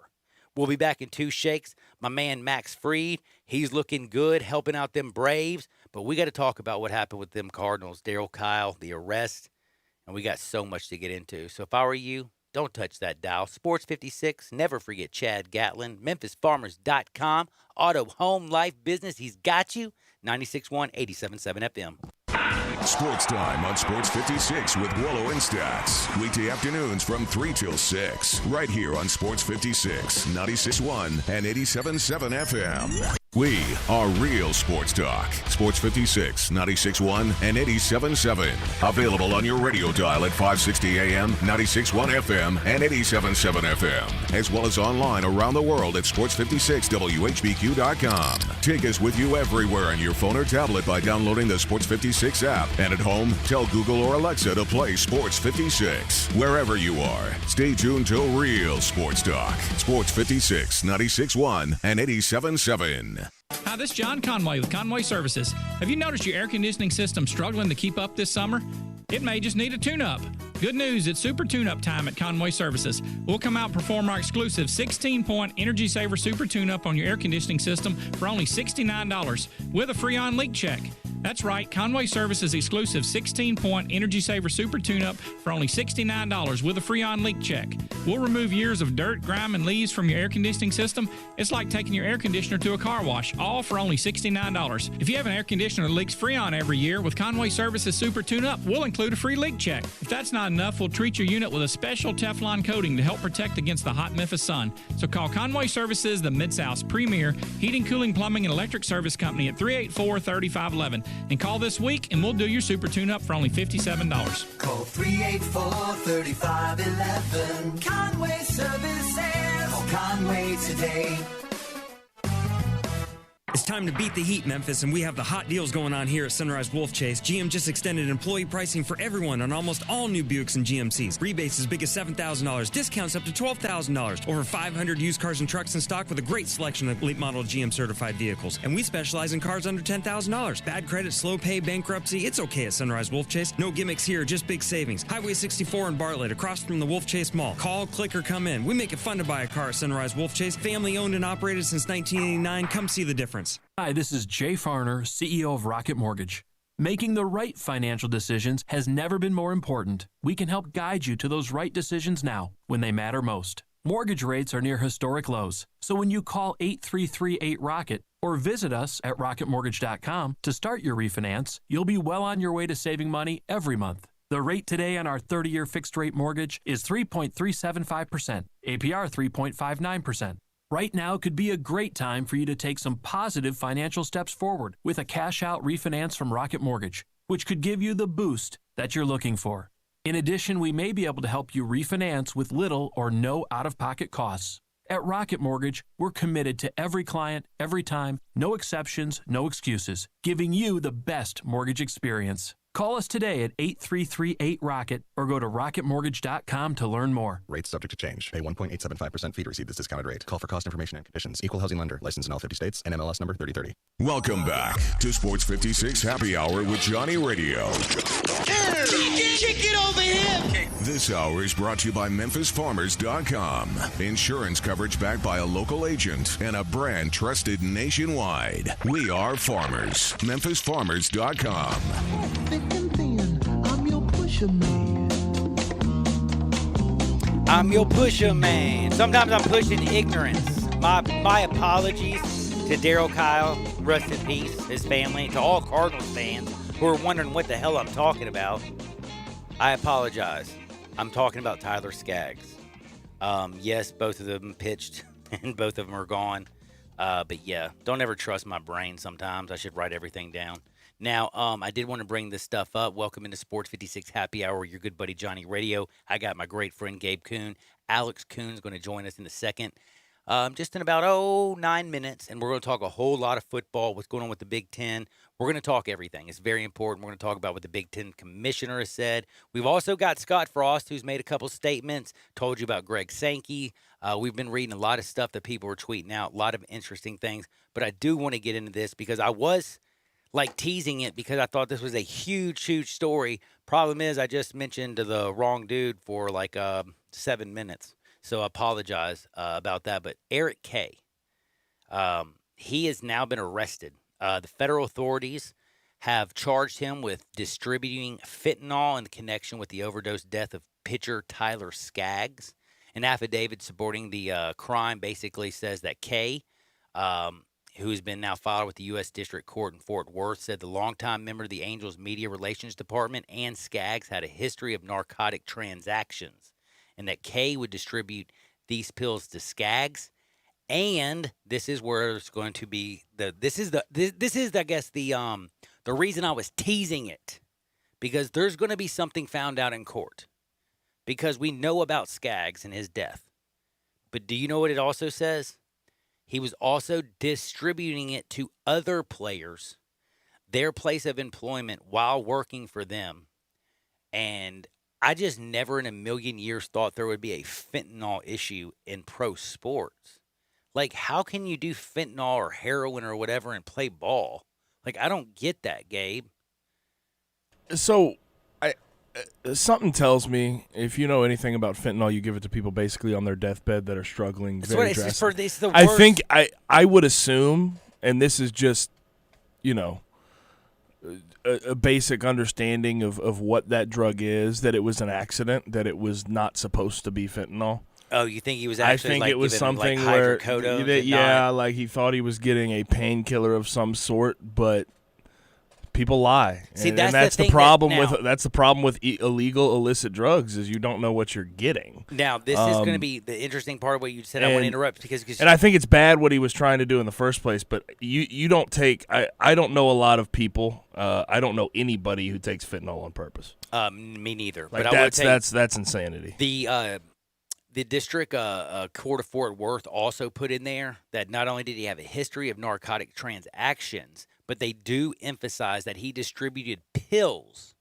We'll be back in 2 shakes. My man Max Fried, he's looking good, helping out them Braves. But we got to talk about what happened with them Cardinals, Darryl Kile, the arrest. And we got so much to get into. So if I were you, don't touch that dial. Sports 56, never forget Chad Gatlin. MemphisFarmers.com. Auto, home, life, business, he's got you. 96.1, 87.7 FM. Sports Time on Sports 56 with Wallow and Stats. Weekday afternoons from 3 till 6. Right here on Sports 56, 96.1 and 87.7 FM. We are Real Sports Talk. Sports 56, 96.1, and 87.7. Available on your radio dial at 560 AM, 96.1 FM, and 87.7 FM. As well as online around the world at sports56whbq.com. Take us with you everywhere on your phone or tablet by downloading the Sports 56 app. And at home, tell Google or Alexa to play Sports 56. Wherever you are, stay tuned to Real Sports Talk. Sports 56, 96.1, and 87.7. Hi, this is John Conway with Conway Services. Have you noticed your air conditioning system struggling to keep up this summer? It may just need a tune-up. Good news, it's Super Tune-Up time at Conway Services. We'll come out and perform our exclusive 16-point Energy Saver Super Tune-Up on your air conditioning system for only $69 with a free on-leak check. That's right, Conway Services exclusive 16-point Energy Saver Super Tune-Up for only $69 with a free on-leak check. We'll remove years of dirt, grime, and leaves from your air conditioning system. It's like taking your air conditioner to a car wash, all for only $69. If you have an air conditioner that leaks Freon every year, with Conway Services Super Tune-Up, we'll include a free leak check. If that's not enough, we'll treat your unit with a special Teflon coating to help protect against the hot Memphis sun. So call Conway Services, the Mid-South's premier heating, cooling, plumbing, and electric service company at 384-3511. And call this week, and we'll do your Super Tune-Up for only $57. Call 384-3511. Conway Services. Call Conway today. It's time to beat the heat, Memphis, and we have the hot deals going on here at Sunrise Wolf Chase. GM just extended employee pricing for everyone on almost all new Buicks and GMCs. Rebates as big as $7,000, discounts up to $12,000. Over 500 used cars and trucks in stock with a great selection of late model GM certified vehicles. And we specialize in cars under $10,000. Bad credit, slow pay, bankruptcy, it's okay at Sunrise Wolf Chase. No gimmicks here, just big savings. Highway 64 in Bartlett, across from the Wolf Chase Mall. Call, click, or come in. We make it fun to buy a car at Sunrise Wolf Chase. Family owned and operated since 1989. Come see the difference. Hi, this is Jay Farner, CEO of Rocket Mortgage. Making the right financial decisions has never been more important. We can help guide you to those right decisions now, when they matter most. Mortgage rates are near historic lows, so when you call 8338-ROCKET or visit us at rocketmortgage.com to start your refinance, you'll be well on your way to saving money every month. The rate today on our 30-year fixed-rate mortgage is 3.375%, APR 3.59%. Right now could be a great time for you to take some positive financial steps forward with a cash-out refinance from Rocket Mortgage, which could give you the boost that you're looking for. In addition, we may be able to help you refinance with little or no out-of-pocket costs. At Rocket Mortgage, we're committed to every client, every time, no exceptions, no excuses, giving you the best mortgage experience. Call us today at 8338-ROCKET or go to rocketmortgage.com to learn more. Rates subject to change. Pay 1.875% fee to receive this discounted rate. Call for cost information and conditions. Equal housing lender. Licensed in all 50 states. NMLS number 3030. Welcome back to Sports 56 Happy Hour with Johnny Radio. Kick it over here. This hour is brought to you by MemphisFarmers.com. Insurance coverage backed by a local agent and a brand trusted nationwide. We are farmers. MemphisFarmers.com. I'm your pusher man. I'm your pusher man. Sometimes I'm pushing ignorance. My apologies to Daryl Kyle, rest in peace, his family, to all Cardinals fans who are wondering what the hell I'm talking about. I apologize. I'm talking about Tyler Skaggs. Yes, both of them pitched and both of them are gone. But yeah, don't ever trust my brain sometimes. I should write everything down. Now, I did want to bring this stuff up. Welcome into Sports 56 Happy Hour, your good buddy Johnny Radio. I got my great friend Gabe Kuhn. Alex Kuhn's going to join us in a second. Just in about, 9 minutes, and we're going to talk a whole lot of football, what's going on with the Big Ten. We're going to talk everything. It's very important. We're going to talk about what the Big Ten commissioner has said. We've also got Scott Frost, who's made a couple statements, told you about Greg Sankey. We've been reading a lot of stuff that people are tweeting out, a lot of interesting things. But I do want to get into this because I was teasing it because I thought this was a huge, huge story. Problem is I just mentioned the wrong dude for 7 minutes. So I apologize about that. But Eric K., he has now been arrested. The federal authorities have charged him with distributing fentanyl in connection with the overdose death of pitcher Tyler Skaggs. An affidavit supporting the crime basically says that K., who has been now filed with the U.S. District Court in Fort Worth, said the longtime member of the Angels Media Relations Department and Skaggs had a history of narcotic transactions, and that K would distribute these pills to Skaggs And this is where it's going to be this is I guess the reason I was teasing it, because there's going to be something found out in court, because we know about Skaggs and his death. But do you know what it also says? He was also distributing it to other players, their place of employment while working for them. And I just never in a million years thought there would be a fentanyl issue in pro sports. Like, how can you do fentanyl or heroin or whatever and play ball? Like, I don't get that, Gabe. So, something tells me, if you know anything about fentanyl, you give it to people basically on their deathbed that are struggling very drastically. It's the worst. I think I would assume, and this is just, a basic understanding of what that drug is, that it was an accident, that it was not supposed to be fentanyl. Oh, you think he was actually I think it was something where, like he thought he was getting a painkiller of some sort, but people lie. See, and that's that's the the thing problem that's the problem with illegal illicit drugs, is you don't know what you're getting. Now, this is going to be the interesting part of what you said. I want to interrupt because I think it's bad what he was trying to do in the first place, but you don't take I don't know a lot of people. I don't know anybody who takes fentanyl on purpose. Me neither. Like, but I would say that's insanity. The district court of Fort Worth also put in there that not only did he have a history of narcotic transactions, but they do emphasize that he distributed pills,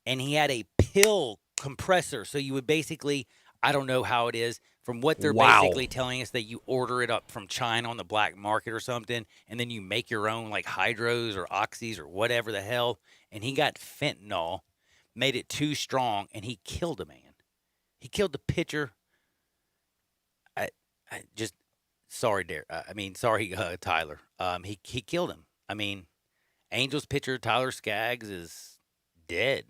and he had a pill compressor. So you would basically, I don't know how it is, from what they're basically telling us, that you order it up from China on the black market or something, and then you make your own like hydros or oxys or whatever the hell. And he got fentanyl, made it too strong, and he killed a man. He killed the pitcher. Sorry, Tyler. He killed him. I mean, Angels pitcher Tyler Skaggs is dead.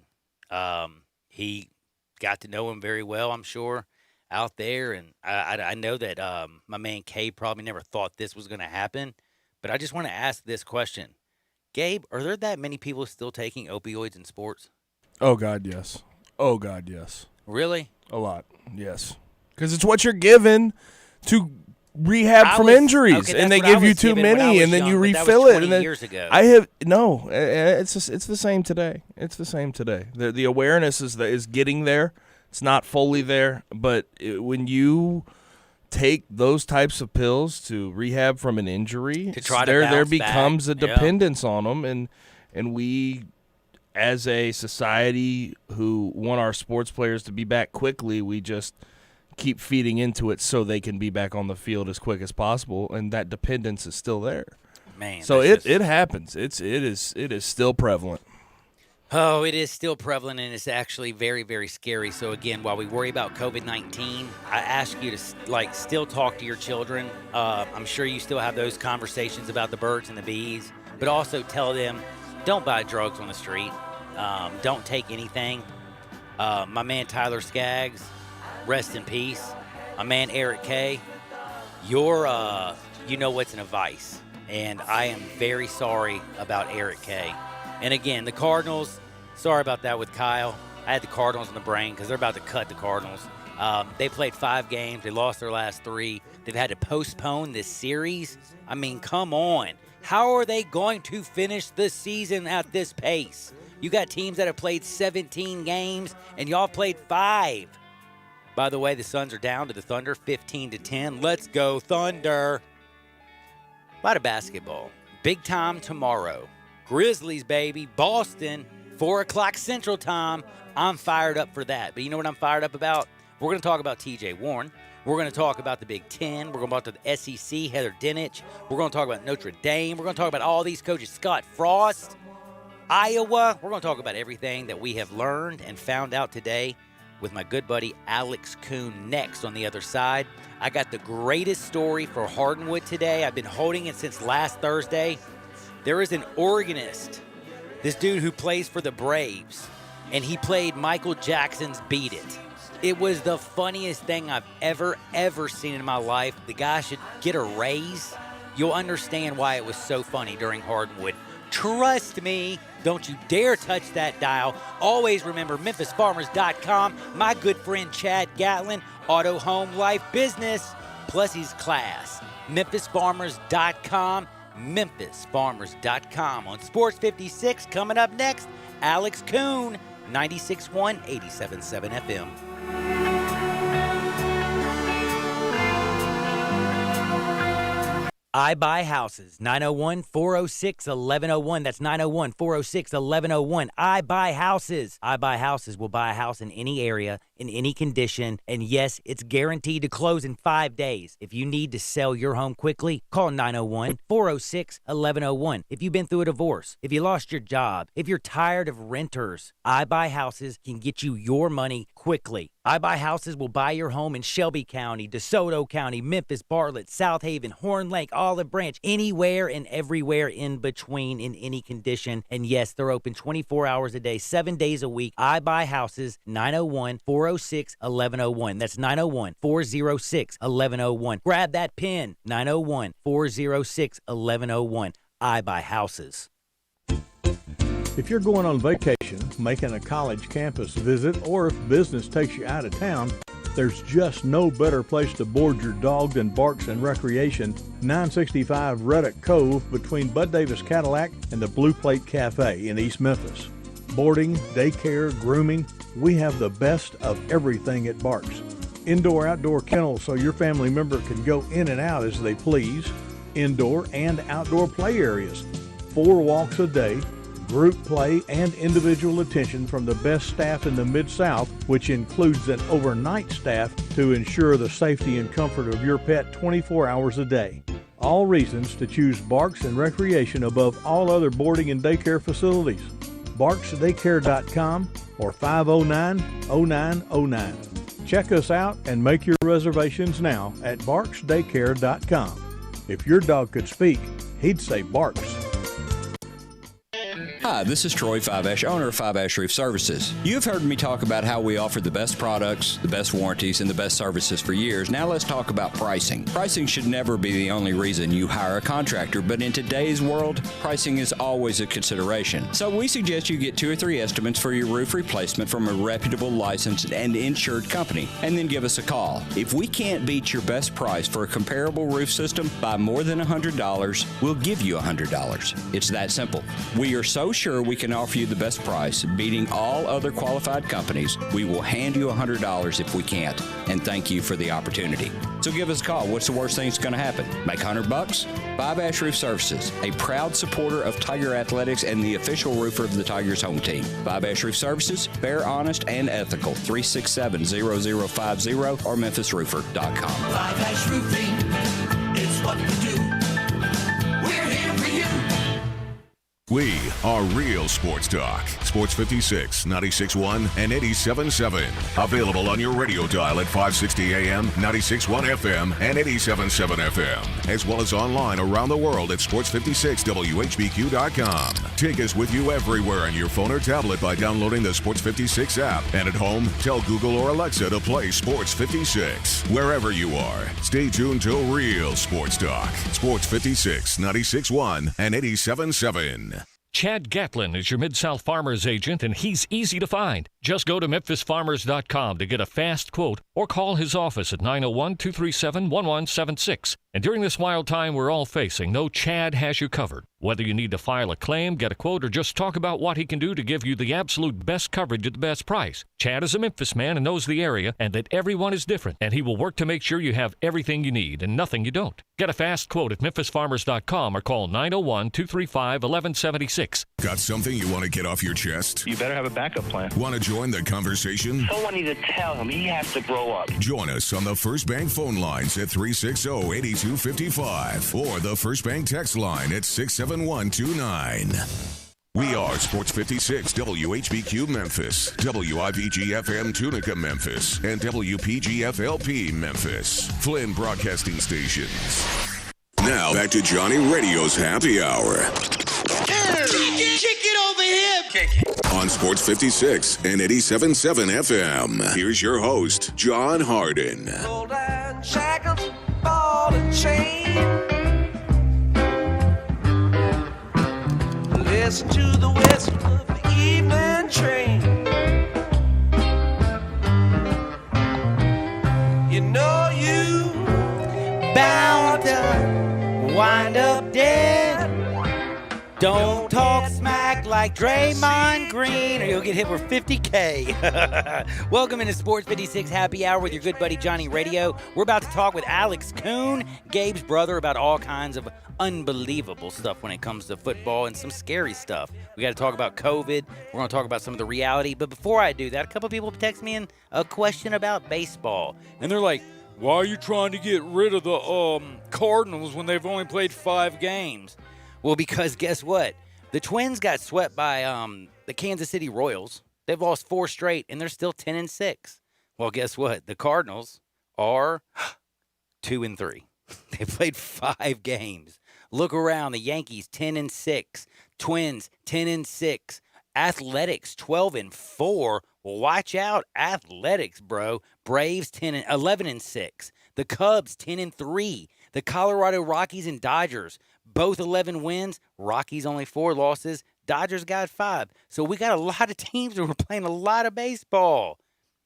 He got to know him very well, I'm sure, out there. And I know that my man Kay probably never thought this was going to happen. But I just want to ask this question. Gabe, are there that many people still taking opioids in sports? Oh, God, yes. Oh, God, yes. Really? A lot, yes. Because it's what you're given to rehab from injuries, and they give you too many, and then you refill it. And then years ago. It's the same today. It's the same today. The awareness is getting there. It's not fully there, but when you take those types of pills to rehab from an injury, there becomes a dependence on them, and we, as a society who want our sports players to be back quickly, we just keep feeding into it so they can be back on the field as quick as possible, and that dependence is still there. Man, so it happens. It is still prevalent. Oh, it is still prevalent, and it's actually very, very scary. So again, while we worry about COVID-19, I ask you to still talk to your children. I'm sure you still have those conversations about the birds and the bees, but also tell them, don't buy drugs on the street. Don't take anything. My man Tyler Skaggs, rest in peace. My man Eric Kay, you're you know what's in a vice, and I am very sorry about Eric Kay. And again, the Cardinals, sorry about that with Kyle. I had the Cardinals in the brain because they're about to cut the Cardinals. They played 5 games. They lost their last 3. They've had to postpone this series. I mean, come on. How are they going to finish the season at this pace? You got teams that have played 17 games, and y'all played 5. By the way, the Suns are down to the Thunder 15-10. Let's go, Thunder. A lot of basketball. Big time tomorrow. Grizzlies, baby. Boston, 4 o'clock Central Time. I'm fired up for that. But you know what I'm fired up about? We're going to talk about T.J. Warren. We're going to talk about the Big Ten. We're going to talk about the SEC, Heather Dinich. We're going to talk about Notre Dame. We're going to talk about all these coaches. Scott Frost, Iowa. We're going to talk about everything that we have learned and found out today with my good buddy Alex Kuhn next on the other side. I got the greatest story for Hardwood today. I've been holding it since last Thursday. There is an organist, this dude who plays for the Braves, and he played Michael Jackson's Beat It. It was the funniest thing I've ever seen in my life. The guy should get a raise. You'll understand why it was so funny during Hardwood. Trust me, don't you dare touch that dial. Always remember MemphisFarmers.com. My good friend Chad Gatlin, Auto, Home, Life, Business. Plus, he's class. MemphisFarmers.com. MemphisFarmers.com. On Sports 56, coming up next, Alex Kuhn, 96.1, 87.7 FM. I Buy Houses, 901-406-1101. That's 901-406-1101. I Buy Houses. I Buy Houses will buy a house in any area, in any condition, and yes, it's guaranteed to close in 5 days. If you need to sell your home quickly, call 901-406-1101. If you've been through a divorce, if you lost your job, if you're tired of renters, I Buy Houses can get you your money quickly. I Buy Houses will buy your home in Shelby County, DeSoto County, Memphis, Bartlett, South Haven, Horn Lake, Olive Branch, anywhere and everywhere in between in any condition. And yes, they're open 24 hours a day, 7 days a week. I Buy Houses, 901-406-1101. That's 901-406-1101. Grab that pen, 901-406-1101. I Buy Houses. If you're going on vacation, making a college campus visit, or if business takes you out of town, there's just no better place to board your dog than Barks and Recreation, 965 Reddick Cove between Bud Davis Cadillac and the Blue Plate Cafe in East Memphis. Boarding, daycare, grooming, we have the best of everything at Barks. Indoor-outdoor kennels so your family member can go in and out as they please. Indoor and outdoor play areas. 4 walks a day. Group play and individual attention from the best staff in the Mid-South, which includes an overnight staff to ensure the safety and comfort of your pet 24 hours a day. All reasons to choose Barks and Recreation above all other boarding and daycare facilities. BarksDaycare.com or 509-0909. Check us out and make your reservations now at BarksDaycare.com. If your dog could speak, he'd say Barks. Hi, this is Troy Fiveash, owner of Fiveash Roof Services. You've heard me talk about how we offer the best products, the best warranties, and the best services for years. Now let's talk about pricing. Pricing should never be the only reason you hire a contractor, but in today's world, pricing is always a consideration. So we suggest you get 2 or 3 estimates for your roof replacement from a reputable, licensed, and insured company, and then give us a call. If we can't beat your best price for a comparable roof system by more than $100, we'll give you $100. It's that simple. We are so sure we can offer you the best price, beating all other qualified companies. We will hand you $100 if we can't, and thank you for the opportunity. So give us a call. What's the worst thing that's going to happen? Make $100? Fiveash Roof Services, a proud supporter of Tiger Athletics and the official roofer of the Tigers home team. Fiveash Roof Services, fair, honest, and ethical. 367-0050 or memphisroofer.com. Fiveash Roofing, it's what we do. We're here for you. We are Real Sports Talk. Sports 56, 96.1, and 87.7. Available on your radio dial at 560 AM, 96.1 FM, and 87.7 FM. As well as online around the world at sports56whbq.com. Take us with you everywhere on your phone or tablet by downloading the Sports 56 app. And at home, tell Google or Alexa to play Sports 56. Wherever you are, stay tuned to Real Sports Talk. Sports 56, 96.1, and 87.7. Chad Gatlin is your Mid-South Farmers agent, and he's easy to find. Just go to memphisfarmers.com to get a fast quote or call his office at 901-237-1176. And during this wild time we're all facing, know Chad has you covered. Whether you need to file a claim, get a quote, or just talk about what he can do to give you the absolute best coverage at the best price. Chad is a Memphis man and knows the area and that everyone is different, and he will work to make sure you have everything you need and nothing you don't. Get a fast quote at memphisfarmers.com or call 901-235-1176. Got something you want to get off your chest? You better have a backup plan. Want to join the conversation? Someone needs to tell him he has to grow up. Join us on the First Bank phone lines at 360-8255 or the First Bank text line at 67129. We are Sports 56, WHBQ Memphis, WIVG-FM Tunica Memphis, and WPG-FLP Memphis, Flynn Broadcasting Stations. Now back to Johnny Radio's Happy Hour. Kick it over here. Kick it. On Sports 56 and 87.7 FM. Here's your host, John Harden. Gold and shackles, ball and chain. Listen to the whistle of the evening train. You know you Talk smack like Draymond Green, or you'll get hit with $50K. Welcome into Sports 56 Happy Hour with your good buddy Johnny Radio. We're about to talk with Alex Kuhn, Gabe's brother, about all kinds of unbelievable stuff when it comes to football and some scary stuff. We got to talk about COVID. We're going to talk about some of the reality. But before I do that, a couple people text me in a question about baseball. And they're like, why are you trying to get rid of the Cardinals when they've only played 5 games? Well, because guess what? The Twins got swept by the Kansas City Royals. They've lost 4 straight, and they're still 10-6. Well, guess what? The Cardinals are 2-3. They played 5 games. Look around. The Yankees 10-6. Twins 10-6. Athletics 12-4. Well, watch out, Athletics, bro. Braves 11-6. The Cubs 10-3. The Colorado Rockies and Dodgers both 11 wins. Rockies only 4 losses. Dodgers got 5. So we got a lot of teams that were playing a lot of baseball,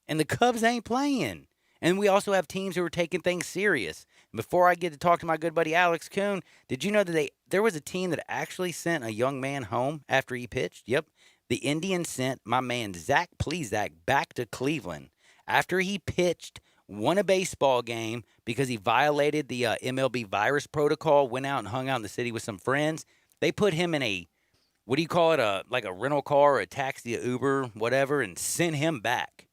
and the Cubs ain't playing. And we also have teams who are taking things serious. Before I get to talk to my good buddy Alex Kuhn, did you know that there was a team that actually sent a young man home after he pitched? Yep. The Indians sent my man Zach Plesac back to Cleveland after he pitched, won a baseball game because he violated the MLB virus protocol, went out and hung out in the city with some friends. They put him in a, what do you call it, like a rental car or a taxi, a Uber, whatever, and sent him back.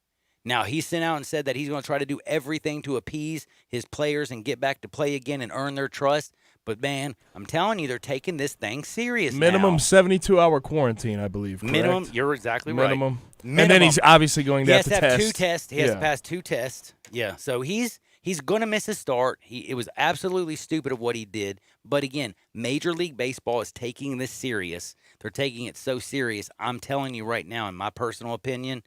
Now, he sent out and said that he's going to try to do everything to appease his players and get back to play again and earn their trust. But, man, I'm telling you, they're taking this thing serious Minimum now. 72-hour quarantine, I believe, correct? Minimum, you're exactly Minimum. right. And then he's obviously going to have to test. 2 tests. He has to pass 2 tests. Yeah, so he's going to miss his start. It was absolutely stupid of what he did. But, again, Major League Baseball is taking this serious. They're taking it so serious. I'm telling you right now, in my personal opinion,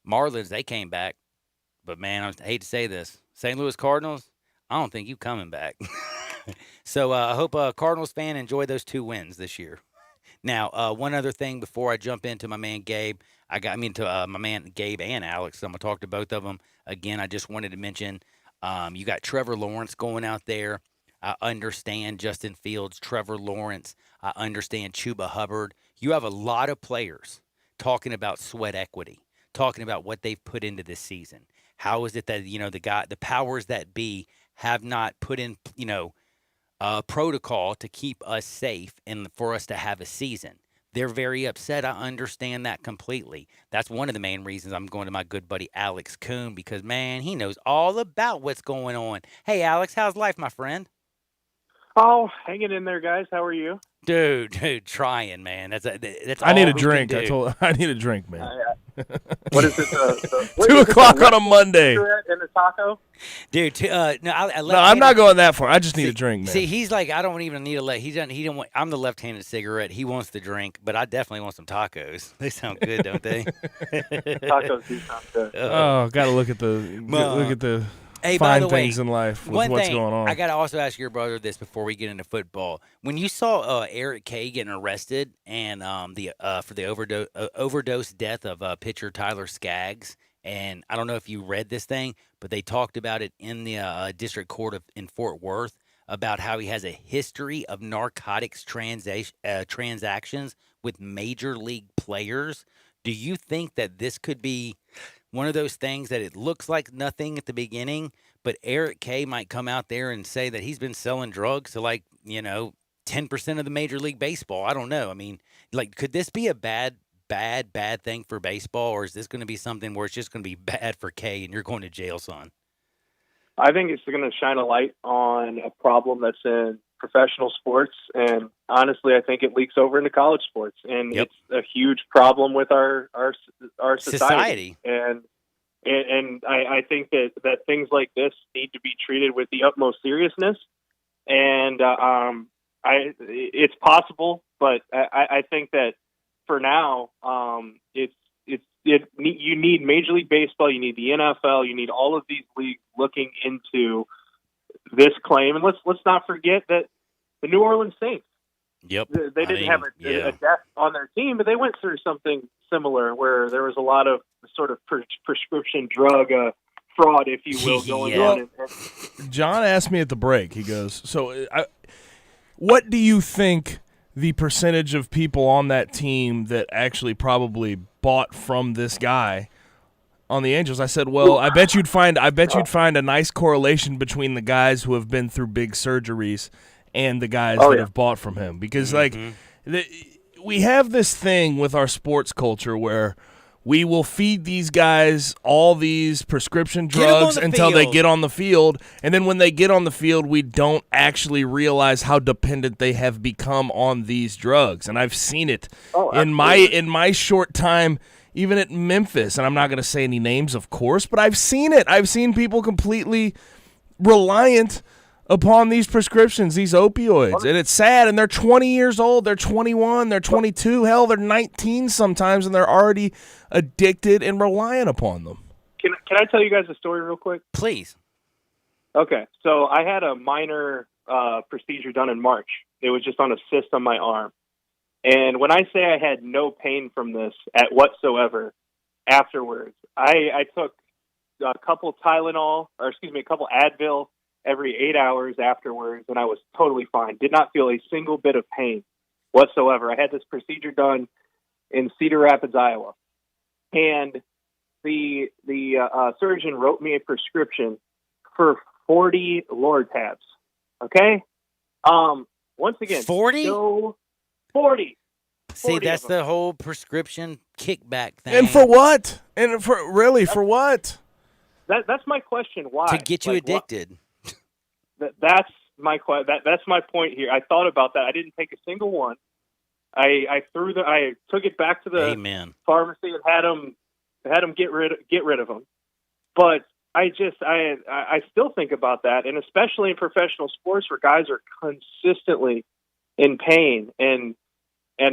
Marlins, they came back. But, man, I hate to say this. St. Louis Cardinals, I don't think you coming back. So I hope a Cardinals fan enjoy those 2 wins this year. Now, one other thing before I jump into my man Gabe. My man Gabe and Alex. I'm going to talk to both of them. Again, I just wanted to mention you got Trevor Lawrence going out there. I understand Justin Fields, Trevor Lawrence. I understand Chuba Hubbard. You have a lot of players talking about sweat equity, talking about what they've put into this season. How is it that, the powers that be have not put in, protocol to keep us safe and for us to have a season? They're very upset. I understand that completely. That's one of the main reasons I'm going to my good buddy Alex Kuhn, because, man, he knows all about what's going on. Hey, Alex, how's life, my friend? Oh, hanging in there, guys. How are you? Dude, trying, man. That's I need all a we drink. can do. I need a drink, man. What is it? 2 o'clock on a Monday. And a taco? Dude, no, I'm not going that far. I just need a drink, man. See, he's like, I don't even need a he don't want. I'm the left-handed cigarette. He wants the drink, but I definitely want some tacos. They sound good, don't they? Tacos do sound good. Oh, got to look at the Hey, by fine the way, things in life with one what's thing, going on. I got to also ask your brother this before we get into football. When you saw Eric Kay getting arrested and for the overdose death of pitcher Tyler Skaggs, and I don't know if you read this thing, but they talked about it in the district court in Fort Worth about how he has a history of narcotics transactions with major league players. Do you think that this could be one of those things that it looks like nothing at the beginning, but Eric Kay might come out there and say that he's been selling drugs to 10% of the Major League Baseball? I don't know. I mean, could this be a bad thing for baseball, or is this going to be something where it's just going to be bad for Kay and you're going to jail, son? I think it's going to shine a light on a problem that's in professional sports, and honestly, I think it leaks over into college sports, and it's a huge problem with our society. And I think that things like this need to be treated with the utmost seriousness. And it's possible, but I think that for now, you need Major League Baseball, you need the NFL, you need all of these leagues looking into this claim. And let's not forget that the New Orleans Saints, they didn't have a death on their team, but they went through something similar where there was a lot of sort of prescription drug fraud, if you will, going on. John asked me at the break, he goes, so what do you think the percentage of people on that team that actually probably bought from this guy on the Angels. I said, well, I bet you'd find a nice correlation between the guys who have been through big surgeries and the guys that have bought from him. Because, we have this thing with our sports culture where we will feed these guys all these prescription drugs until they get on the field, and then when they get on the field, we don't actually realize how dependent they have become on these drugs. And I've seen it in my short time, even at Memphis. And I'm not going to say any names, of course, but I've seen it. I've seen people completely reliant upon these prescriptions, these opioids, and it's sad. And they're 20 years old, they're 21, they're 22, hell, they're 19 sometimes, and they're already addicted and reliant upon them. Can I tell you guys a story real quick? Please. Okay, so I had a minor procedure done in March. It was just on a cyst on my arm. And when I say I had no pain from this at whatsoever afterwards, I took a couple Advil every 8 hours afterwards, and I was totally fine. Did not feel a single bit of pain whatsoever. I had this procedure done in Cedar Rapids, Iowa, and the surgeon wrote me a prescription for 40 Lortabs. Okay, once again, 40. 40. See, that's the whole prescription kickback thing. And for what? And for what? That's my question. Why? To get you addicted. That's my point here. I thought about that. I didn't take a single one. I took it back to the pharmacy and had them get rid of them. But I still think about that, and especially in professional sports where guys are consistently in pain and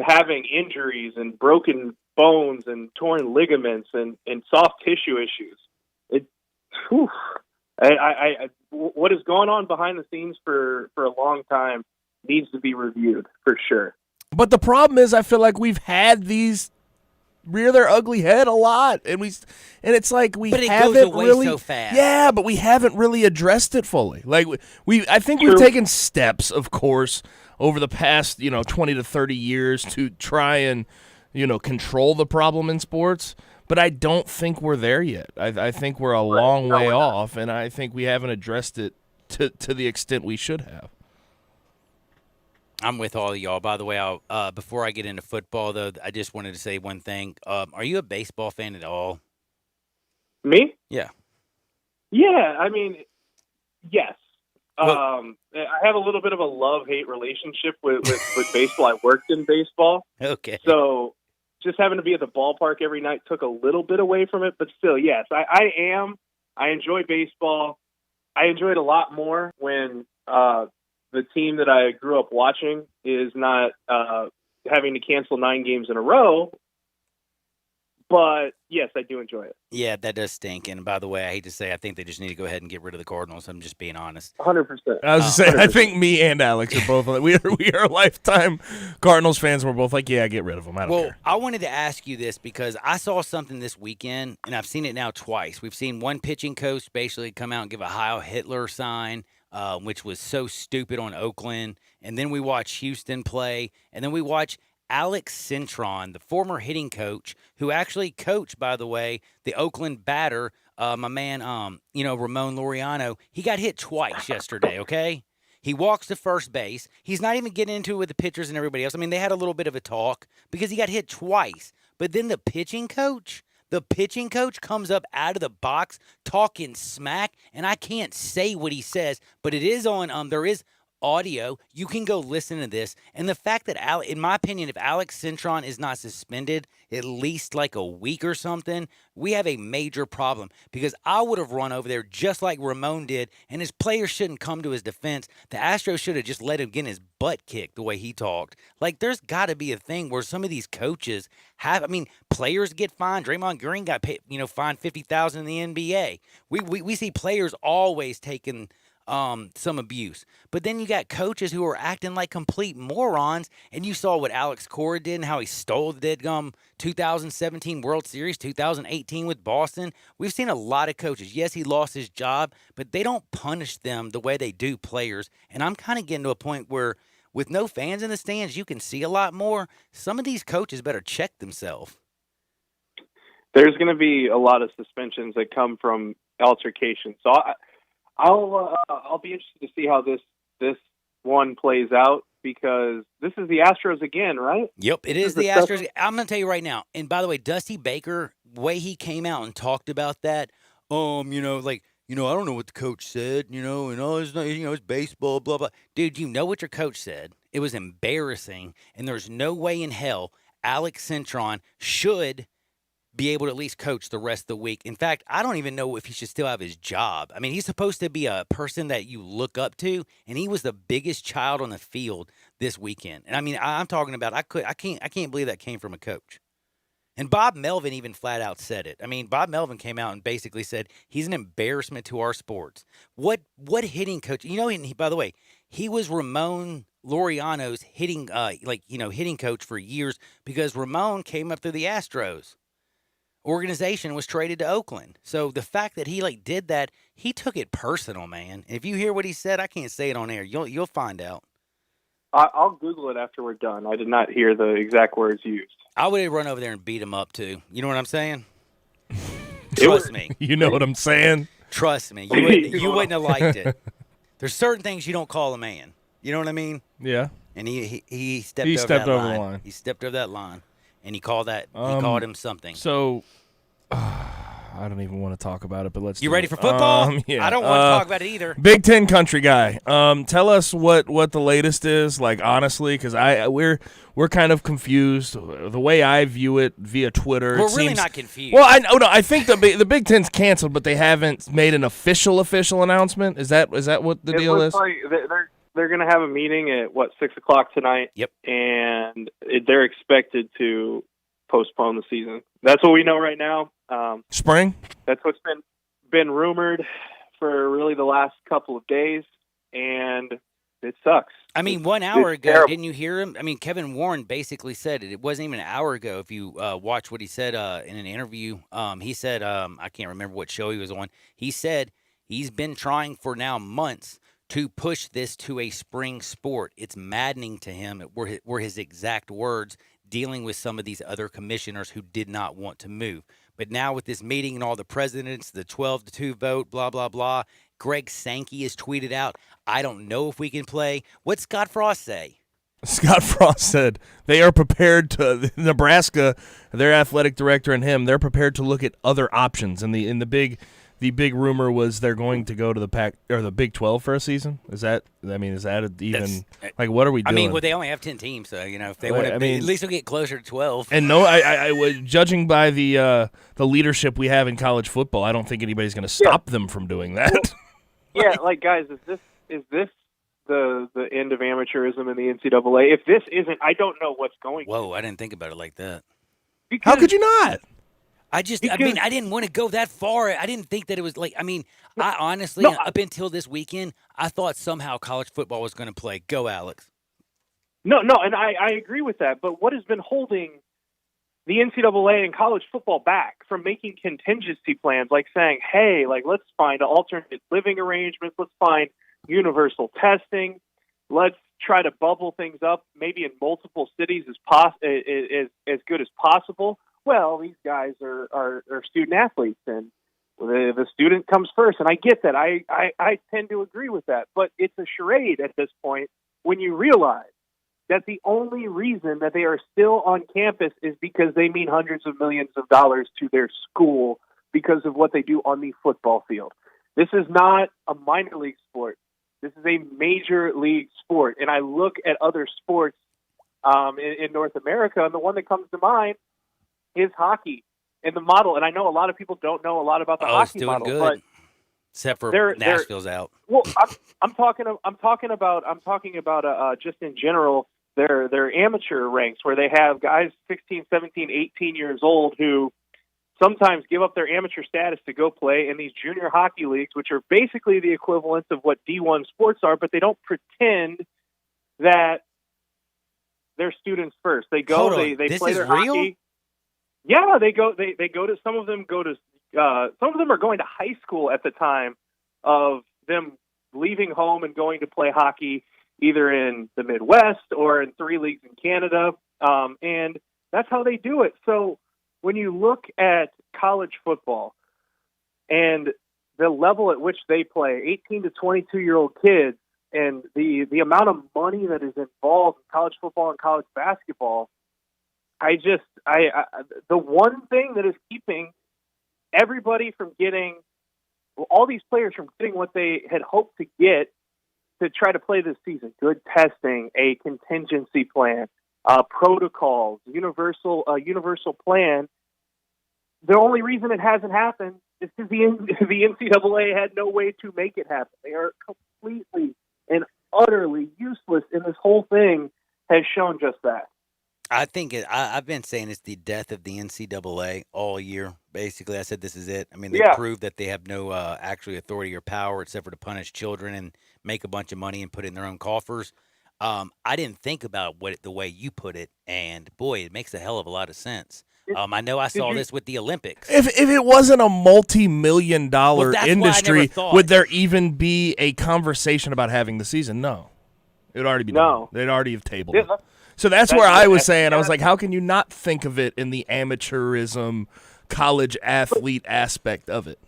having injuries and broken bones and torn ligaments and soft tissue issues. What has gone on behind the scenes for a long time needs to be reviewed for sure. But the problem is, I feel like we've had these rear their ugly head a lot, and it's like but it haven't goes away really so fast. Yeah, but we haven't really addressed it fully. Like I think we've taken steps, of course, over the past 20 to 30 years to try and control the problem in sports. But I don't think we're there yet. I think we're a long way off, and I think we haven't addressed it to the extent we should have. I'm with all of y'all. By the way, before I get into football, though, I just wanted to say one thing. Are you a baseball fan at all? Me? Yeah. Yeah, I mean, yes. I have a little bit of a love-hate relationship with baseball. I worked in baseball. Okay. So just having to be at the ballpark every night took a little bit away from it, but still, yes, I enjoy baseball. I enjoy it a lot more when the team that I grew up watching is not having to cancel 9 games in a row. But yes, I do enjoy it. Yeah, that does stink. And by the way, I hate to say, I think they just need to go ahead and get rid of the Cardinals. I'm just being honest. 100%. I was saying, I think me and Alex are both we are lifetime Cardinals fans. And we're both like, yeah, get rid of them. I don't care. I wanted to ask you this because I saw something this weekend, and I've seen it now twice. We've seen one pitching coach basically come out and give a Heil Hitler sign, which was so stupid on Oakland. And then we watch Houston play, and then we watch Alex Cintron, the former hitting coach, who actually coached, by the way, the Oakland batter, my man, Ramon Laureano. He got hit twice yesterday, okay? He walks to first base. He's not even getting into it with the pitchers and everybody else. I mean, they had a little bit of a talk because he got hit twice. But then the pitching coach comes up out of the box talking smack, and I can't say what he says, but it is on, there is audio. You can go listen to this. And the fact that, in my opinion, if Alex Cintron is not suspended at least like a week or something, we have a major problem, because I would have run over there just like Ramon did, and his players shouldn't come to his defense. The Astros should have just let him get his butt kicked the way he talked. Like, there's got to be a thing where some of these coaches players get fined. Draymond Green got paid, fined $50,000 in the NBA. We see players always taking some abuse. But then you got coaches who are acting like complete morons, and you saw what Alex Cora did and how he stole the deadgum 2017 World Series, 2018 with Boston. We've seen a lot of coaches. Yes, he lost his job, but they don't punish them the way they do players. And I'm kind of getting to a point where with no fans in the stands, you can see a lot more. Some of these coaches better check themselves. There's going to be a lot of suspensions that come from altercations. So I'll be interested to see how this one plays out, because this is the Astros again, right? Yep, it is the Astros. I'm going to tell you right now. And by the way, Dusty Baker, the way he came out and talked about that, I don't know what the coach said, and it's baseball, blah, blah. Dude, you know what your coach said. It was embarrassing, and there's no way in hell Alex Cintron should be able to at least coach the rest of the week. In fact, I don't even know if he should still have his job. I mean, he's supposed to be a person that you look up to, and he was the biggest child on the field this weekend. And I mean, I'm talking about I can't believe that came from a coach. And Bob Melvin even flat out said it. I mean, Bob Melvin came out and basically said he's an embarrassment to our sports. What hitting coach? By the way, he was Ramon Laureano's hitting coach for years, because Ramon came up through the Astros organization, was traded to Oakland. So the fact that he did that, he took it personal, man. If you hear what he said, I can't say it on air. You'll find out. I'll Google it after we're done. I did not hear the exact words used. I would run over there and beat him up too. You know what I'm saying? Trust me. You know what I'm saying? Trust me. You wouldn't have liked it. There's certain things you don't call a man. You know what I mean? Yeah. And he stepped over that line. He stepped over that line. And he called him something. So, I don't even want to talk about it, but let's. You ready for football? Yeah. I don't want to talk about it either. Big Ten country guy. Tell us what the latest is. Honestly, because we're kind of confused. The way I view it via Twitter, we're really not confused. Well, I think the Big Ten's canceled, but they haven't made an official announcement. Is that what the deal is? Like they're going to have a meeting at 6:00 tonight. Yep. And they're expected to postpone the season. That's what we know right now. Spring? That's what's been rumored for really the last couple of days, and it sucks. I mean, 1 hour ago, terrible. Didn't you hear him? I mean, Kevin Warren basically said it. It wasn't even an hour ago. If you watch what he said in an interview, he said, I can't remember what show he was on. He said he's been trying for now months to push this to a spring sport. It's maddening to him, were his exact words, dealing with some of these other commissioners who did not want to move. But now with this meeting and all the presidents, the 12-2 vote, blah, blah, blah, Greg Sankey has tweeted out, I don't know if we can play. What's Scott Frost say? Scott Frost said they are prepared to, Nebraska, their athletic director and him, they're prepared to look at other options. And the big rumor was they're going to go to the Big 12 for a season. What are we doing? I mean, they only have 10 teams, so if they want to, at least they'll get closer to 12. And no, I judging by the leadership we have in college football, I don't think anybody's going to stop them from doing that. Yeah, guys, is this the end of amateurism in the NCAA? If this isn't, I don't know what's going. Whoa, I didn't think about it like that. How could you not? I didn't want to go that far. I didn't think that it was I honestly, up until this weekend, I thought somehow college football was going to play. Go, Alex. No, and I agree with that. But what has been holding the NCAA and college football back from making contingency plans, saying, hey, let's find alternate living arrangements, let's find universal testing, let's try to bubble things up, maybe in multiple cities as good as possible. Well, these guys are student athletes, and the student comes first, and I get that. I tend to agree with that, but it's a charade at this point when you realize that the only reason that they are still on campus is because they mean hundreds of millions of dollars to their school because of what they do on the football field. This is not a minor league sport. This is a major league sport, and I look at other sports in North America, and the one that comes to mind is hockey and the model. And I know a lot of people don't know a lot about the hockey model, good. But except for Nashville's out. Well, I'm talking about just in general their amateur ranks, where they have guys 16, 17, 18 years old who sometimes give up their amateur status to go play in these junior hockey leagues, which are basically the equivalent of what D1 sports are, but they don't pretend that they're students first. They go, they play their hockey. Yeah, they go to, some of them are going to high school at the time of them leaving home and going to play hockey. either in the Midwest or in 3 leagues in Canada. And that's how they do it. So when you look at college football and the level at which they play, 18 to 22-year-old kids, and the amount of money that is involved in college football and college basketball, the one thing that is keeping everybody from getting, all these players from getting what they had hoped to get to try to play this season, good testing, a contingency plan, protocols, universal plan. The only reason it hasn't happened is because the NCAA had no way to make it happen. They are completely and utterly useless, and this whole thing has shown just that. I think I've been saying it's the death of the NCAA all year. Basically, I said this is it. I mean, they proved that they have no actually authority or power except for to punish children and make a bunch of money and put it in their own coffers. I didn't think about the way you put it, and boy, it makes a hell of a lot of sense. I know I saw this with the Olympics. If it wasn't a multi-million-dollar industry, would there even be a conversation about having the season? No. It would already be done. They'd already have tabled it. So that's where I was saying, I was like, how can you not think of it in the amateurism, college athlete aspect of it?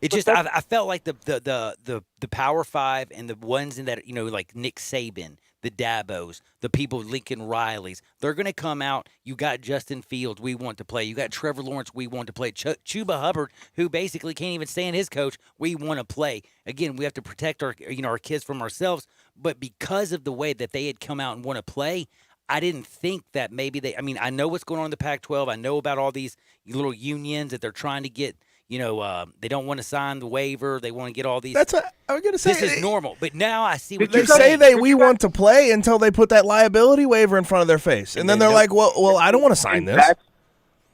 It just, I felt like the Power Five and the ones in that, like Nick Saban, the Dabos, the people, Lincoln Rileys, they're going to come out. You got Justin Fields, we want to play. You got Trevor Lawrence, we want to play. Chuba Hubbard, who basically can't even stand his coach, we want to play. Again, we have to protect our kids from ourselves. But because of the way that they had come out and want to play, I didn't think that maybe I know what's going on in the Pac-12. I know about all these little unions that they're trying to get. They don't want to sign the waiver. They want to get all these. I'm going to say this is normal. But now I see what they say. We want to play until they put that liability waiver in front of their face, and then they're like, "Well, I don't want to sign this."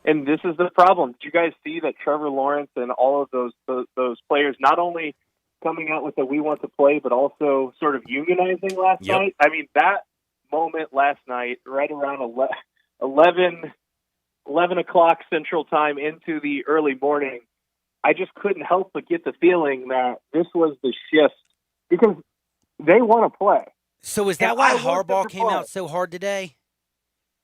And this is the problem. Did you guys see that Trevor Lawrence and all of those players not only coming out with the "we want to play," but also sort of unionizing last night? I mean, that moment last night, right around 11 o'clock Central Time into the early morning, I just couldn't help but get the feeling that this was the shift because they want to play. So is that why Harbaugh came out so hard today?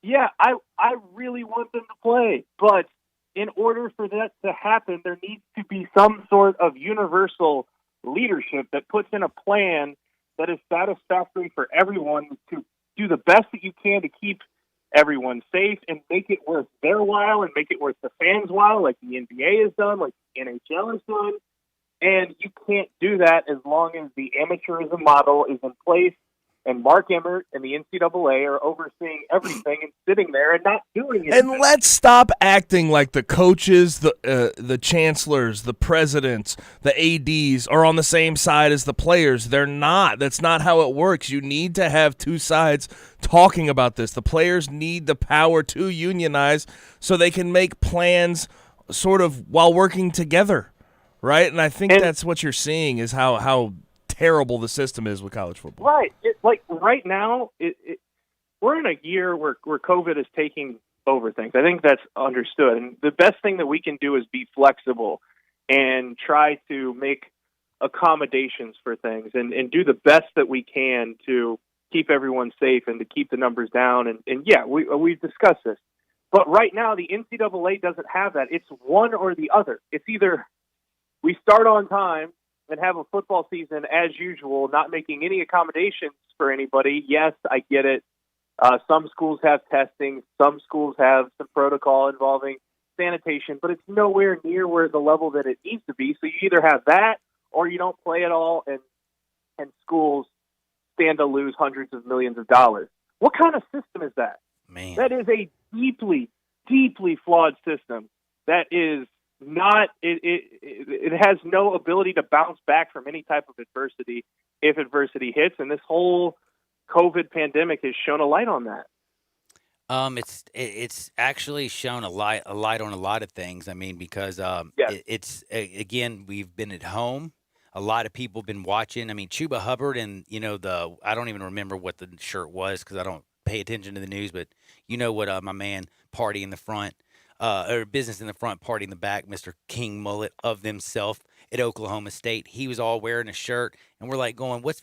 Yeah, I really want them to play, but in order for that to happen, there needs to be some sort of universal leadership that puts in a plan that is satisfactory for everyone to do the best that you can to keep everyone safe and make it worth their while and make it worth the fans' while, like the NBA has done, like the NHL has done. And you can't do that as long as the amateurism model is in place and Mark Emmert and the NCAA are overseeing everything and sitting there and not doing it. And let's stop acting like the coaches, the chancellors, the presidents, the ADs are on the same side as the players. They're not. That's not how it works. You need to have two sides talking about this. The players need the power to unionize so they can make plans sort of while working together, right? And I think that's what you're seeing is how terrible the system is with college football. Right. Right now, we're in a year where COVID is taking over things. I think that's understood. And the best thing that we can do is be flexible and try to make accommodations for things and do the best that we can to keep everyone safe and to keep the numbers down. And yeah, we've discussed this. But right now, the NCAA doesn't have that. It's one or the other. It's either we start on time and have a football season as usual, not making any accommodations for anybody. Yes, I get it. Some schools have testing. Some schools have some protocol involving sanitation, but it's nowhere near where the level that it needs to be. So you either have that or you don't play at all, and schools stand to lose hundreds of millions of dollars. What kind of system is that? Man. That is a deeply, deeply flawed system that is not it has no ability to bounce back from any type of adversity if adversity hits, and this whole COVID pandemic has shown a light on that. It's actually shown a light on a lot of things. I mean, because it's again, we've been at home. A lot of people have been watching. I mean, Chuba Hubbard and I don't even remember what the shirt was because I don't pay attention to the news, but what my man Party in the front. Or business in the front, party in the back, Mr. King Mullet of himself at Oklahoma State. He was all wearing a shirt, and we're like going, what's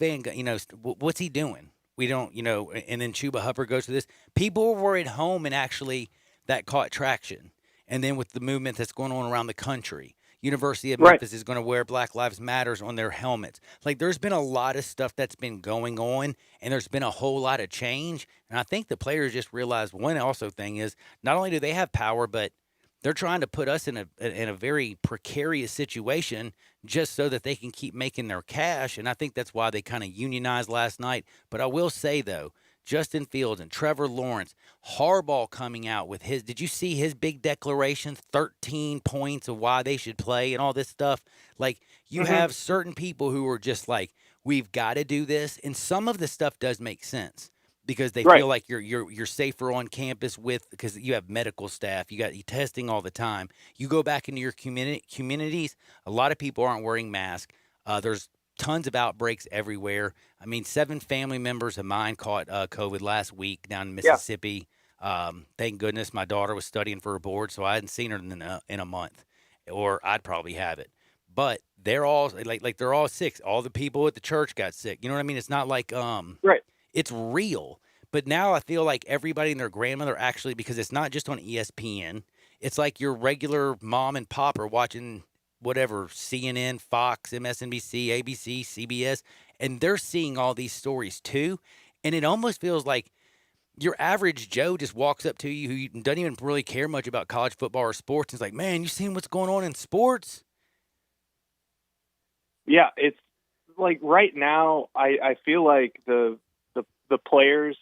what's he doing? We don't, and then Chuba Hubbard goes to this. People were at home and actually that caught traction. And then with the movement that's going on around the country, University of Memphis is going to wear Black Lives Matters on their helmets. Like, there's been a lot of stuff that's been going on, and there's been a whole lot of change. And I think the players just realized one also thing is not only do they have power, but they're trying to put us in a very precarious situation just so that they can keep making their cash. And I think that's why they kind of unionized last night. But I will say, though, Justin Fields and Trevor Lawrence, Harbaugh coming out with his – did you see his big declaration, 13 points of why they should play and all this stuff? Like, you have certain people who are just like, we've got to do this. And some of the stuff does make sense because they feel like you're safer on campus because you have medical staff. You testing all the time. You go back into your communities, a lot of people aren't wearing masks. There's tons of outbreaks everywhere. I mean, 7 family members of mine caught COVID last week down in Mississippi. Thank goodness my daughter was studying for her board, so I hadn't seen her in a month, or I'd probably have it. But they're all like they're all sick. All the people at the church got sick. You know what I mean? It's not like it's real. But now I feel like everybody and their grandmother actually, because it's not just on ESPN. It's like your regular mom and pop are watching whatever, CNN, Fox, MSNBC, ABC, CBS, and they're seeing all these stories too. And it almost feels like your average Joe just walks up to you who doesn't even really care much about college football or sports. And is like, man, you seen what's going on in sports? Yeah, it's like right now I feel like the players,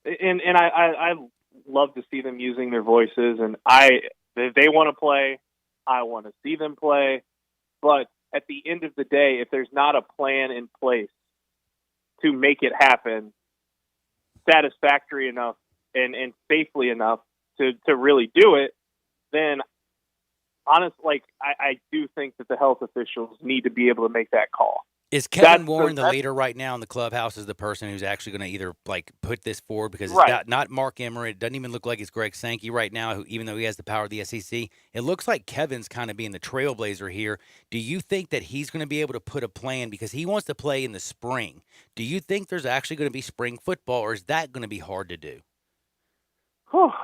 and I love to see them using their voices, and if they want to play, I want to see them play. But at the end of the day, if there's not a plan in place to make it happen satisfactory enough and safely enough to really do it, then honestly, I do think that the health officials need to be able to make that call. Is Kevin Warren the leader right now in the clubhouse? Is the person who's actually going to either put this forward, because it's not Mark Emmert. It doesn't even look like it's Greg Sankey right now, who, even though he has the power of the SEC. It looks like Kevin's kind of being the trailblazer here. Do you think that he's going to be able to put a plan, because he wants to play in the spring? Do you think there's actually going to be spring football, or is that going to be hard to do?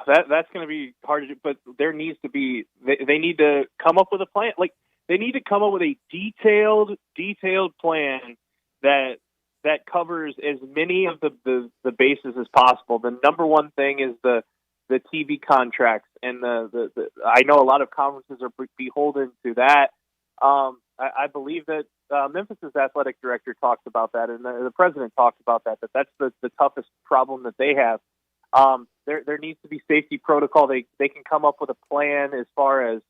That's going to be hard to do, but there needs to be. They need to come up with a plan. Like, they need to come up with a detailed plan that covers as many of the bases as possible. The number one thing is the TV contracts, and the I know a lot of conferences are beholden to that. I believe that Memphis's athletic director talks about that, and the president talks about that. That's the toughest problem that they have. There needs to be safety protocol. They can come up with a plan as far as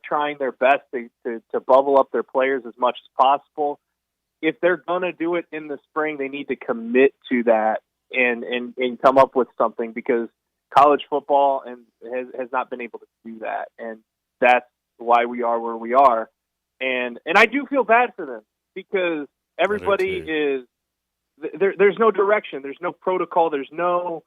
trying their best to bubble up their players as much as possible. If they're going to do it in the spring, they need to commit to that and come up with something, because college football has not been able to do that, and that's why we are where we are. And I do feel bad for them, because everybody is there's no direction, there's no protocol, there's no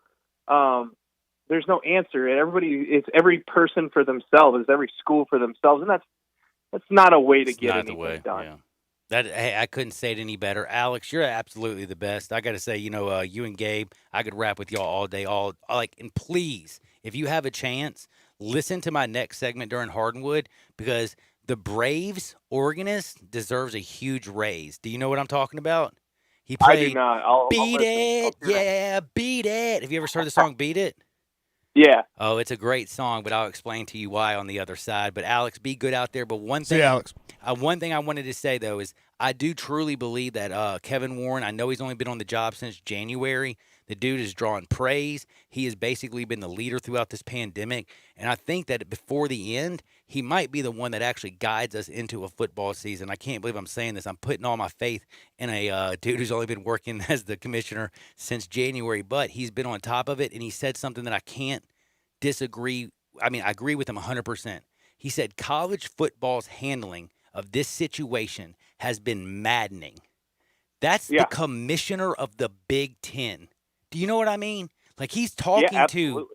answer, and it's every person for themselves, it's every school for themselves, and that's not a way to get anything done. Yeah. Hey, I couldn't say it any better. Alex, you're absolutely the best. I got to say, you and Gabe, I could rap with y'all all day. And please, if you have a chance, listen to my next segment during Hardwood, because the Braves organist deserves a huge raise. Do you know what I'm talking about? He played I do not. Beat It. Yeah, Beat It. Have you ever heard the song Beat It? Yeah. Oh, it's a great song, but I'll explain to you why on the other side. But Alex, be good out there. But one thing I wanted to say, though, is I do truly believe that Kevin Warren, I know he's only been on the job since January. The dude is drawing praise. He has basically been the leader throughout this pandemic. And I think that before the end, he might be the one that actually guides us into a football season. I can't believe I'm saying this. I'm putting all my faith in a dude who's only been working as the commissioner since January. But he's been on top of it, and he said something that I can't disagree. I mean, I agree with him 100%. He said college football's handling of this situation has been maddening. That's the commissioner of the Big Ten. Do you know what I mean? Like, he's talking to,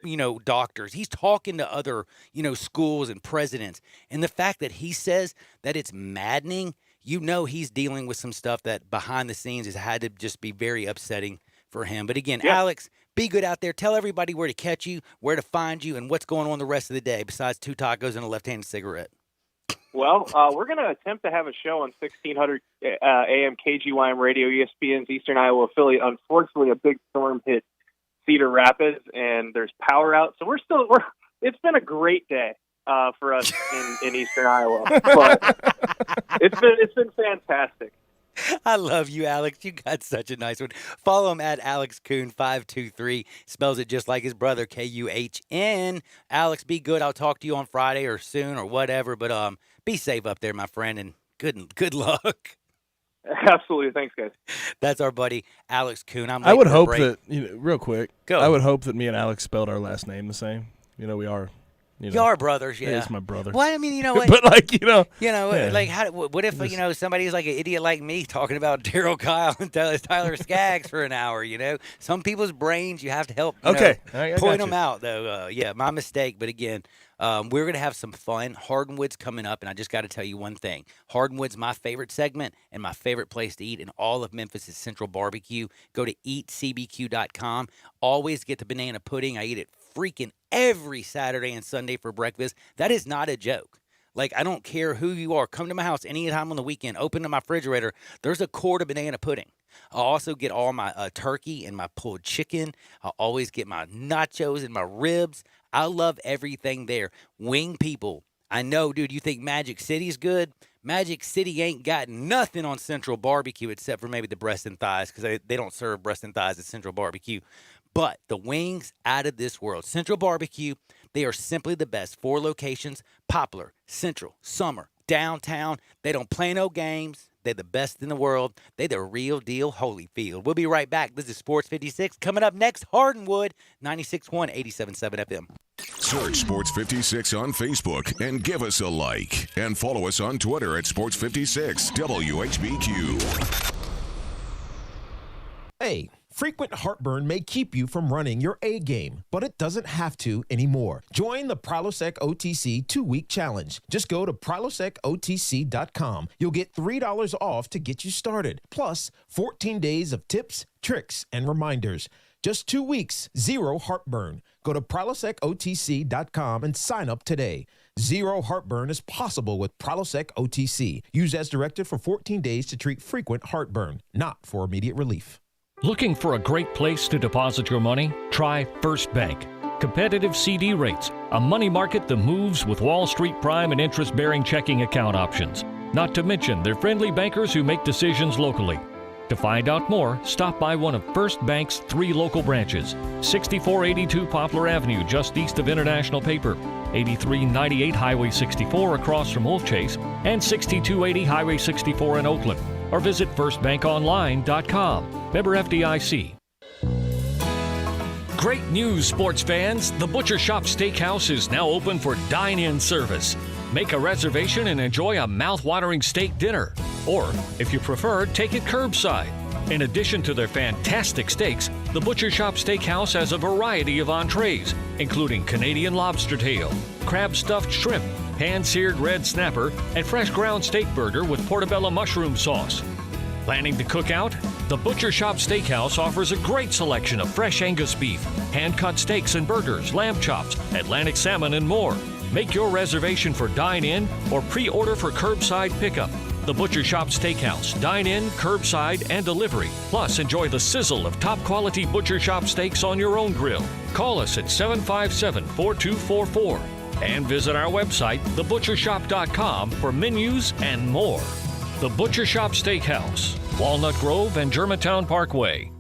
doctors. He's talking to other, schools and presidents. And the fact that he says that it's maddening, you know he's dealing with some stuff that behind the scenes has had to just be very upsetting for him. But again, Alex, be good out there. Tell everybody where to catch you, where to find you, and what's going on the rest of the day besides 2 tacos and a left-handed cigarette. Well, we're going to attempt to have a show on 1600 AM KGYM Radio, ESPN's Eastern Iowa affiliate. Unfortunately, a big storm hit Cedar Rapids, and there's power out. So it's been a great day for us in Eastern Iowa. But it's been fantastic. I love you, Alex. You got such a nice one. Follow him at Alex Kuhn 523. Spells it just like his brother, Kuhn. Alex, be good. I'll talk to you on Friday or soon or whatever. But be safe up there, my friend, and good luck. Absolutely. Thanks, guys. That's our buddy Alex Kuhn. I would hope that, real quick, Go. I would hope that me and Alex spelled our last name the same. We are. You are brothers, yeah. He's my brother. Well, I mean, you know what? But yeah. like, what if somebody's like an idiot like me talking about Daryl Kyle and Tyler Skaggs for an hour? Some people's brains you have to help. I point them out though. My mistake. But again, we're gonna have some fun. Hardwood's coming up, and I just got to tell you one thing: Hardwood's my favorite segment and my favorite place to eat in all of Memphis is Central Barbecue. Go to eatcbq.com. Always get the banana pudding. I eat it freaking every Saturday and Sunday for breakfast. That is not a joke. Like, I don't care who you are. Come to my house anytime on the weekend. Open to my refrigerator. There's a quart of banana pudding. I also get all my turkey and my pulled chicken. I always get my nachos and my ribs. I love everything there. Wing people. I know, dude, you think Magic City's good? Magic City ain't got nothing on Central Barbecue except for maybe the breast and thighs because they don't serve breast and thighs at Central Barbecue. But the wings out of this world. Central Barbecue, they are simply the best. 4 locations, Poplar, Central, Summer, downtown. They don't play no games. They're the best in the world. They're the real deal Holyfield. We'll be right back. This is Sports 56. Coming up next, Hardwood, 96.1, 87.7 FM. Search Sports 56 on Facebook and give us a like. And follow us on Twitter at Sports 56 WHBQ. Hey, frequent heartburn may keep you from running your A game, but it doesn't have to anymore. Join the Prilosec OTC 2-week challenge. Just go to prilosecotc.com. You'll get $3 off to get you started, plus 14 days of tips, tricks, and reminders. Just 2 weeks, 0 heartburn. Go to prilosecotc.com and sign up today. 0 heartburn is possible with Prilosec OTC. Use as directed for 14 days to treat frequent heartburn, not for immediate relief. Looking for a great place to deposit your money? Try First Bank. Competitive CD rates, a money market that moves with Wall Street prime and interest-bearing checking account options. Not to mention their friendly bankers who make decisions locally. To find out more, stop by one of First Bank's 3 local branches. 6482 Poplar Avenue, just east of International Paper. 8398 Highway 64 across from Wolf Chase. And 6280 Highway 64 in Oakland. Or visit firstbankonline.com. Member FDIC. Great news, sports fans. The Butcher Shop Steakhouse is now open for dine-in service. Make a reservation and enjoy a mouth-watering steak dinner. Or, if you prefer, take it curbside. In addition to their fantastic steaks, the Butcher Shop Steakhouse has a variety of entrees, including Canadian lobster tail, crab-stuffed shrimp, pan-seared red snapper, and fresh ground steak burger with portobello mushroom sauce. Planning to cook out? The Butcher Shop Steakhouse offers a great selection of fresh Angus beef, hand-cut steaks and burgers, lamb chops, Atlantic salmon, and more. Make your reservation for dine-in or pre-order for curbside pickup. The Butcher Shop Steakhouse, dine-in, curbside, and delivery. Plus, enjoy the sizzle of top-quality Butcher Shop steaks on your own grill. Call us at 757-4244 and visit our website, thebutchershop.com, for menus and more. The Butcher Shop Steakhouse, Walnut Grove and Germantown Parkway.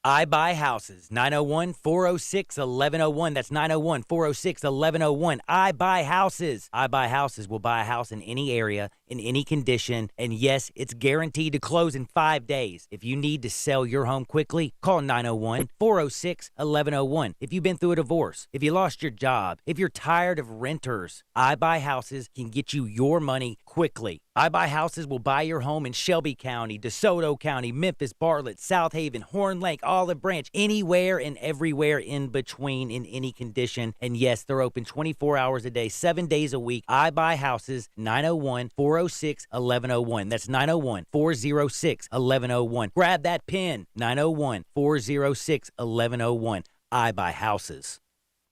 I Buy Houses, 901-406-1101. That's 901-406-1101. I Buy Houses. I Buy Houses will buy a house in any area, in any condition, and yes, it's guaranteed to close in 5 days. If you need to sell your home quickly, call 901-406-1101. If you've been through a divorce, if you lost your job, if you're tired of renters, I Buy Houses can get you your money quickly. I Buy Houses will buy your home in Shelby County, DeSoto County, Memphis, Bartlett, South Haven, Horn Lake, Olive Branch, anywhere and everywhere in between in any condition. And yes, they're open 24 hours a day, 7 days a week. I Buy Houses, 901-406-1101. That's 901-406-1101. Grab that pen, 901-406-1101. I Buy Houses.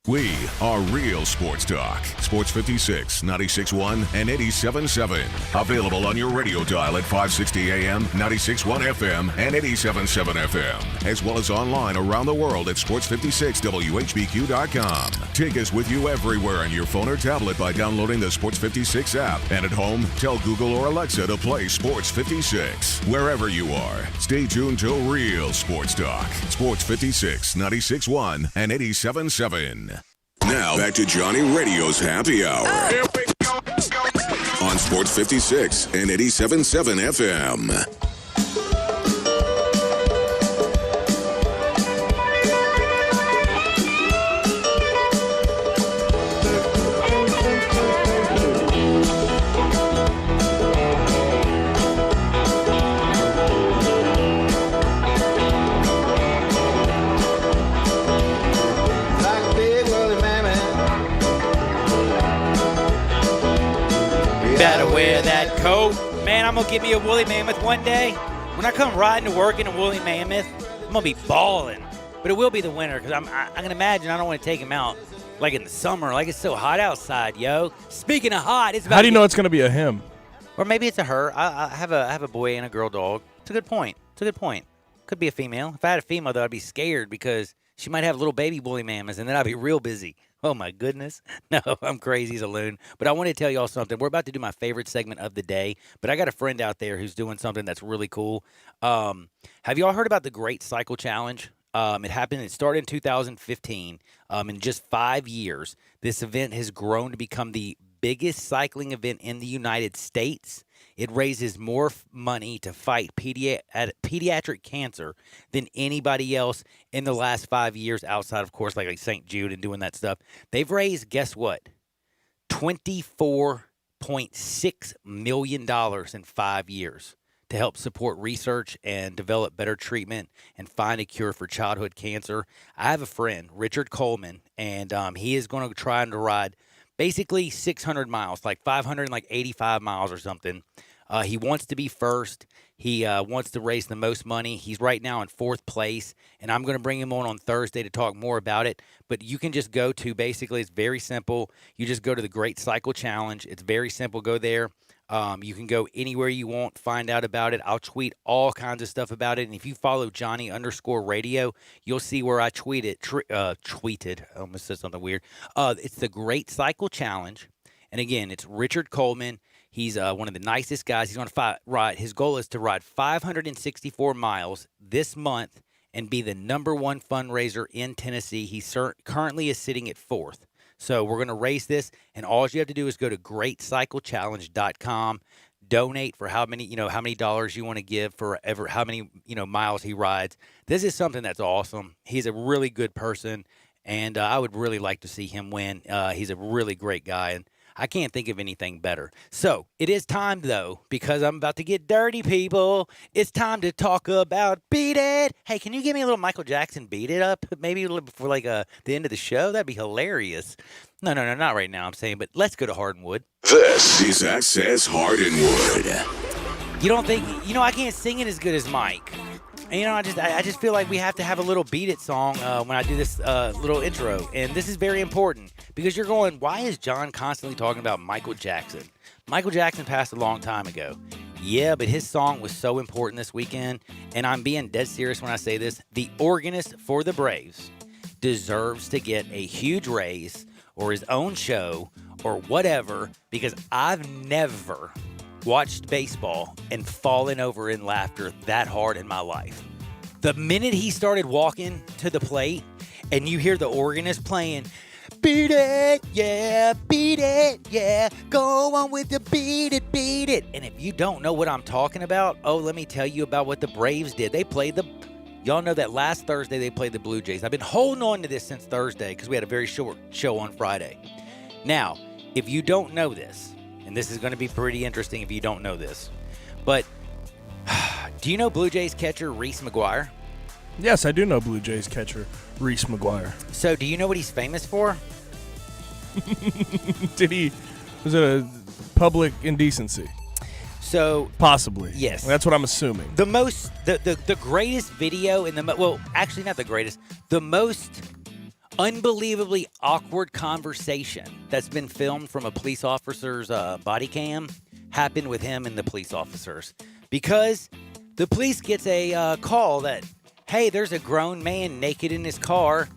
We are Real Sports Talk. Sports 56, 96.1, and 87.7. Available on your radio dial at 560 AM, 96.1 FM, and 87.7 FM. As well as online around the world at sports56whbq.com. Take us with you everywhere on your phone or tablet by downloading the Sports 56 app. And at home, tell Google or Alexa to play Sports 56. Wherever you are, stay tuned to Real Sports Talk. Sports 56, 96.1, and 87.7. Now, back to Johnny Radio's Happy Hour. Here we go. On Sports 56 and 87.7 FM. Better wear that coat. Man, I'm going to give me a woolly mammoth one day. When I come riding to work in a woolly mammoth, I'm going to be balling. But it will be the winter because I can imagine I don't want to take him out like in the summer. Like it's so hot outside, yo. Speaking of hot, it's about How do you know it's going to be a him? Or maybe it's a her. I have a boy and a girl dog. It's a good point. Could be a female. If I had a female, though, I'd be scared because she might have little baby woolly mammoths, and then I'd be real busy. Oh, my goodness. No, I'm crazy as a loon. But I want to tell y'all something. We're about to do my favorite segment of the day, but I got a friend out there who's doing something that's really cool. Have y'all heard about the Great Cycle Challenge? It started in 2015. In just 5 years, this event has grown to become the biggest cycling event in the United States. It raises more money to fight pediatric cancer than anybody else in the last 5 years outside, of course, like St. Jude and doing that stuff. They've raised, guess what, $24.6 million in 5 years to help support research and develop better treatment and find a cure for childhood cancer. I have a friend, Richard Coleman, and he is going to try to ride basically 600 miles, like 585 miles or something. He wants to be first. He wants to raise the most money. He's right now in 4th place, and I'm going to bring him on Thursday to talk more about it. But you can just go to, basically, it's very simple. You just go to the Great Cycle Challenge. It's very simple. Go there. You can go anywhere you want, find out about it. I'll tweet all kinds of stuff about it. And if you follow Johnny_radio, you'll see where I tweeted. I almost said something weird. It's the Great Cycle Challenge. And again, it's Richard Coleman. He's one of the nicest guys. He's going to ride. His goal is to ride 564 miles this month and be the #1 fundraiser in Tennessee. He currently is sitting at 4th. So we're going to race this, and all you have to do is go to GreatCycleChallenge.com, donate for how many dollars you want to give for how many miles he rides. This is something that's awesome. He's a really good person, and I would really like to see him win. He's a really great guy, and I can't think of anything better. So it is time, though, because I'm about to get dirty, people. It's time to talk about Beat It. Hey, can you give me a little Michael Jackson Beat It up? Maybe a little before the end of the show? That'd be hilarious. No, not right now, I'm saying, but let's go to Hardwood. This is Access Hardwood. You don't think, I can't sing it as good as Mike. And, I just feel like we have to have a little Beat It song when I do this little intro. And this is very important because you're going, why is John constantly talking about Michael Jackson? Michael Jackson passed a long time ago. Yeah, but his song was so important this weekend. And I'm being dead serious when I say this. The organist for the Braves deserves to get a huge raise or his own show or whatever, because I've never watched baseball and fallen over in laughter that hard in my life. The minute he started walking to the plate and you hear the organist playing, beat it, yeah, go on with the beat it. And if you don't know what I'm talking about, let me tell you about what the Braves did. Y'all know that last Thursday they played the Blue Jays. I've been holding on to this since Thursday because we had a very short show on Friday. Now, if you don't know this, and this is going to be pretty interesting if you don't know this. But do you know Blue Jays catcher Reese McGuire? Yes, I do know Blue Jays catcher Reese McGuire. So do you know what he's famous for? Was it a public indecency? So possibly. Yes. That's what I'm assuming. The greatest video in well, actually not the greatest, the most unbelievably awkward conversation that's been filmed from a police officer's body cam happened with him and the police officers. Because the police gets a call that, hey, there's a grown man naked in his car.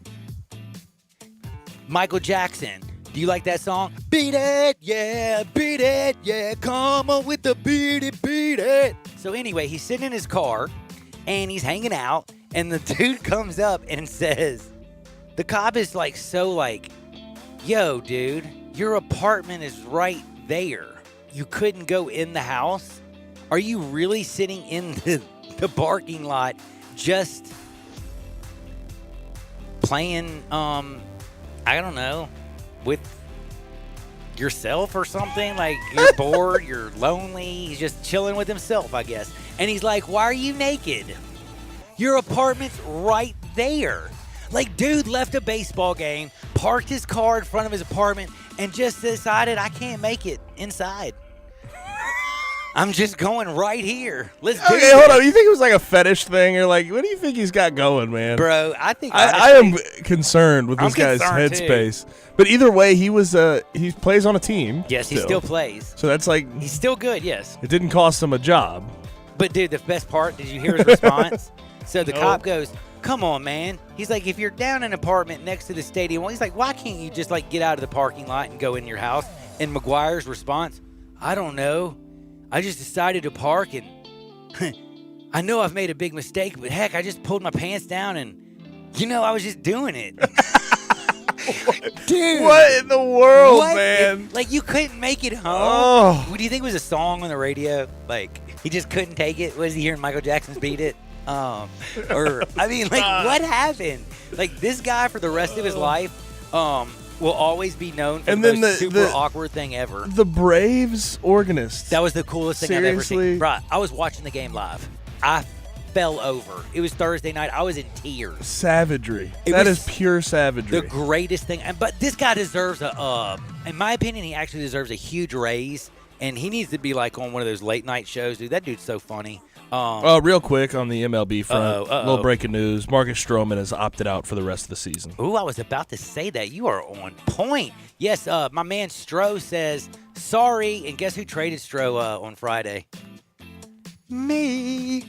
Michael Jackson. Do you like that song? Beat it, yeah, come on with the beat it. So anyway, he's sitting in his car, and he's hanging out, and the dude comes up and says, the cop is yo, dude, your apartment is right there. You couldn't go in the house? Are you really sitting in the parking lot just playing, I don't know, with yourself or something? Like, you're bored, you're lonely, he's just chilling with himself, I guess. And he's like, why are you naked? Your apartment's right there. Like, dude left a baseball game, parked his car in front of his apartment, and just decided, I can't make it inside. I'm just going right here. Let's do Okay, hold on. You think it was like a fetish thing? Or like, what do you think he's got going, man? Bro, I think I am concerned with this guy's headspace. But either way, he plays on a team. Yes, he still plays. So that's like, he's still good, yes. It didn't cost him a job. But dude, the best part, did you hear his response? So the cop goes, come on, man. He's like, if you're down in an apartment next to the stadium, he's like, why can't you just like get out of the parking lot and go in your house? And McGuire's response, I don't know. I just decided to park, and I know I've made a big mistake, but heck, I just pulled my pants down, and I was just doing it. Dude, what in the world, man? Like, you couldn't make it home. Oh. What do you think was a song on the radio? Like, he just couldn't take it. Was he hearing Michael Jackson's "Beat It"? What happened? Like, this guy for the rest of his life, will always be known for the most super awkward thing ever. The Braves organist. That was the coolest thing I've ever seen. Bro, I was watching the game live. I fell over. It was Thursday night. I was in tears. Savagery. That is pure savagery. The greatest thing. But this guy deserves in my opinion, he actually deserves a huge raise. And he needs to be like on one of those late night shows. Dude, that dude's so funny. Real quick on the MLB front, little breaking news. Marcus Stroman has opted out for the rest of the season. Ooh, I was about to say that. You are on point. Yes, my man Stro says, sorry. And guess who traded Stro on Friday? Me.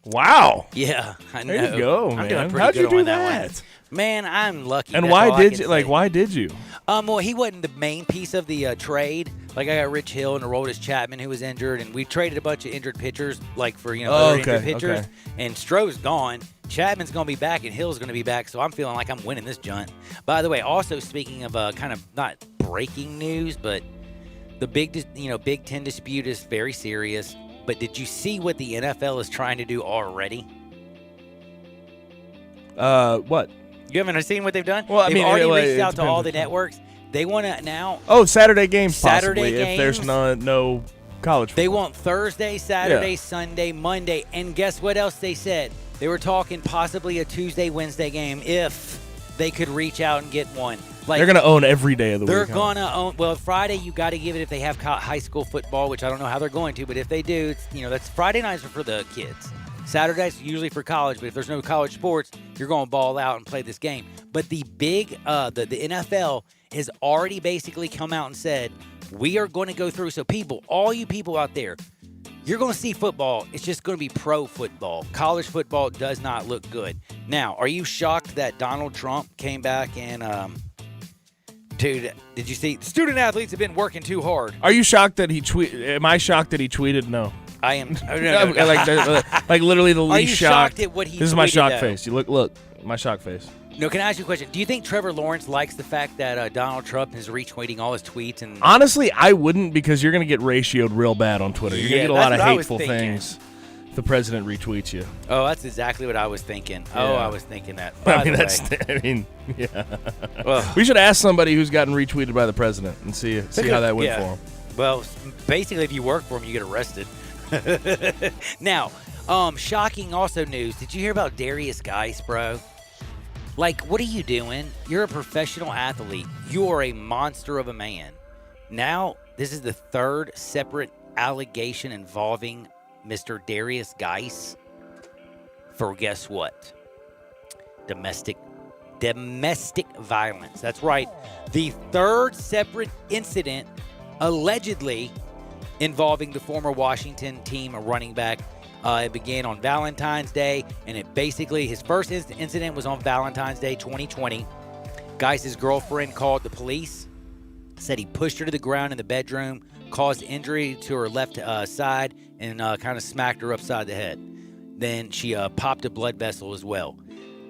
Wow. Yeah, I know. There you go, I'm man. doing pretty How'd good you do on that? one. Man, I'm lucky. And That's why all I did can you? say. Like, why did you? Well, he wasn't the main piece of the trade. Like, I got Rich Hill and Aroldis Chapman, who was injured, and we traded a bunch of injured pitchers, like for other injured pitchers. Okay. And Stroh's gone. Chapman's gonna be back, and Hill's gonna be back. So I'm feeling like I'm winning this joint. By the way, also speaking of kind of not breaking news, but the Big Ten dispute is very serious. But did you see what the NFL is trying to do already? What? You haven't seen what they've done? Well, they've already reached out to all the networks. They want to now. Oh, Saturday games Saturday possibly, games. if there's no college football. They want Thursday, Saturday, Sunday, Monday. And guess what else they said? They were talking possibly a Tuesday, Wednesday game if they could reach out and get one. Like, they're going to own every day of the week. They're going to own. Well, Friday, you got to give it if they have high school football, which I don't know how they're going to. But if they do, that's Friday nights are for the kids. Saturdays usually for college, but if there's no college sports, you're going to ball out and play this game. But the the NFL has already basically come out and said, we are going to go through. So all you people out there, you're going to see football. It's just going to be pro football. College football does not look good. Now, are you shocked that Donald Trump came back and, dude, did you see? Student athletes have been working too hard. Are you shocked that he tweeted? Am I shocked that he tweeted no? I am. Like literally the least Are you shocked at what he This is my tweeted, shock though? face. You look, my shock face. No, can I ask you a question? Do you think Trevor Lawrence likes the fact that Donald Trump is retweeting all his tweets? And Honestly, I wouldn't, because you're going to get ratioed real bad on Twitter. You're going to get a lot of hateful things if the president retweets you. Oh, that's exactly what I was thinking. Yeah. Oh, I was thinking that. Yeah. We should ask somebody who's gotten retweeted by the president and see how that went for him. Well, basically, if you work for them, you get arrested. Now, shocking also news. Did you hear about Darius Geis, bro? Like, what are you doing? You're a professional athlete. You are a monster of a man. Now, this is the third separate allegation involving Mr. Darius Geis for guess what? Domestic violence. That's right. The third separate incident allegedly involving the former Washington team running back. It began on Valentine's Day, and it basically, his first incident was on Valentine's Day 2020. Geis' girlfriend called the police, said he pushed her to the ground in the bedroom, caused injury to her left side, and kind of smacked her upside the head. Then she popped a blood vessel as well.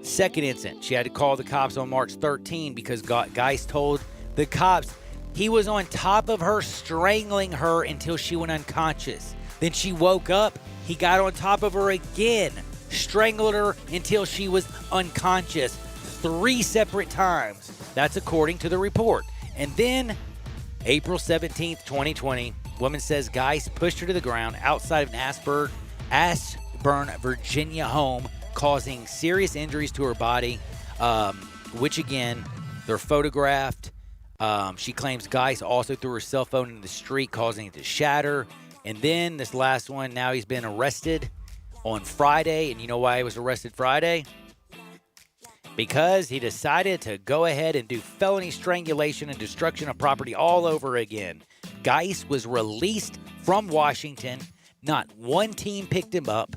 Second incident, she had to call the cops on March 13 because Geis told the cops he was on top of her, strangling her until she went unconscious. Then she woke up. He got on top of her again, strangled her until she was unconscious 3 separate times. That's according to the report. And then, April 17th, 2020, woman says Geis pushed her to the ground outside of an Ashburn, Virginia home, causing serious injuries to her body, which again, they're photographed. She claims Geis also threw her cell phone into the street, causing it to shatter. And then this last one, now he's been arrested on Friday. And you know why he was arrested Friday? Because he decided to go ahead and do felony strangulation and destruction of property all over again. Geis was released from Washington. Not one team picked him up.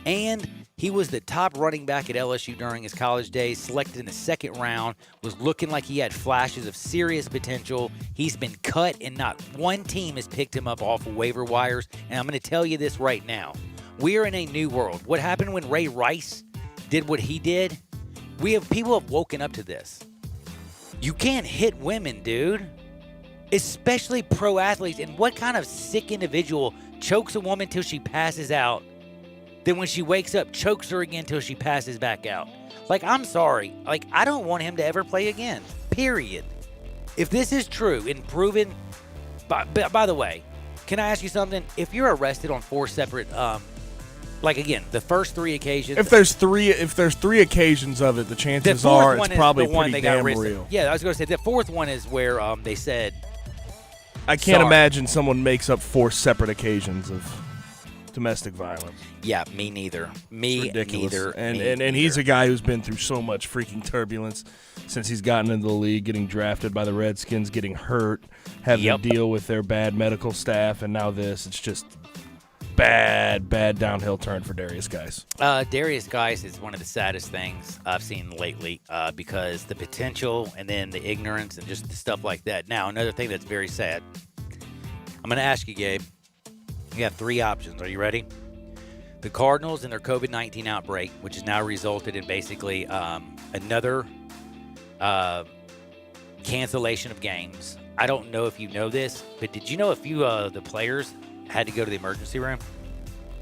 And he was the top running back at LSU during his college days, selected in the second round, was looking like he had flashes of serious potential. He's been cut, and not one team has picked him up off of waiver wires. And I'm going to tell you this right now. We're in a new world. What happened when Ray Rice did what he did? People have woken up to this. You can't hit women, dude. Especially pro athletes. And what kind of sick individual chokes a woman till she passes out? Then when she wakes up, chokes her again till she passes back out. Like, I'm sorry. Like, I don't want him to ever play again. Period. If this is true and proven... By the way, can I ask you something? If you're arrested on 4 separate... like, again, the first 3 occasions... If there's three occasions of it, the chances are it's probably pretty damn real. Yeah, I was going to say, the fourth one is where they said... I can't imagine someone makes up 4 separate occasions of... domestic violence. Yeah, me neither. Me neither. And he's a guy who's been through so much freaking turbulence since he's gotten into the league, getting drafted by the Redskins, getting hurt, having to deal with their bad medical staff, and now this. It's just bad downhill turn for Darius Geis. Darius Geis is one of the saddest things I've seen lately because the potential and then the ignorance and just stuff like that. Now, another thing that's very sad. I'm going to ask you, Gabe. You have 3 options. Are you ready? The Cardinals and their COVID-19 outbreak, which has now resulted in basically another cancellation of games. I don't know if you know this, but did you know a few of the players had to go to the emergency room?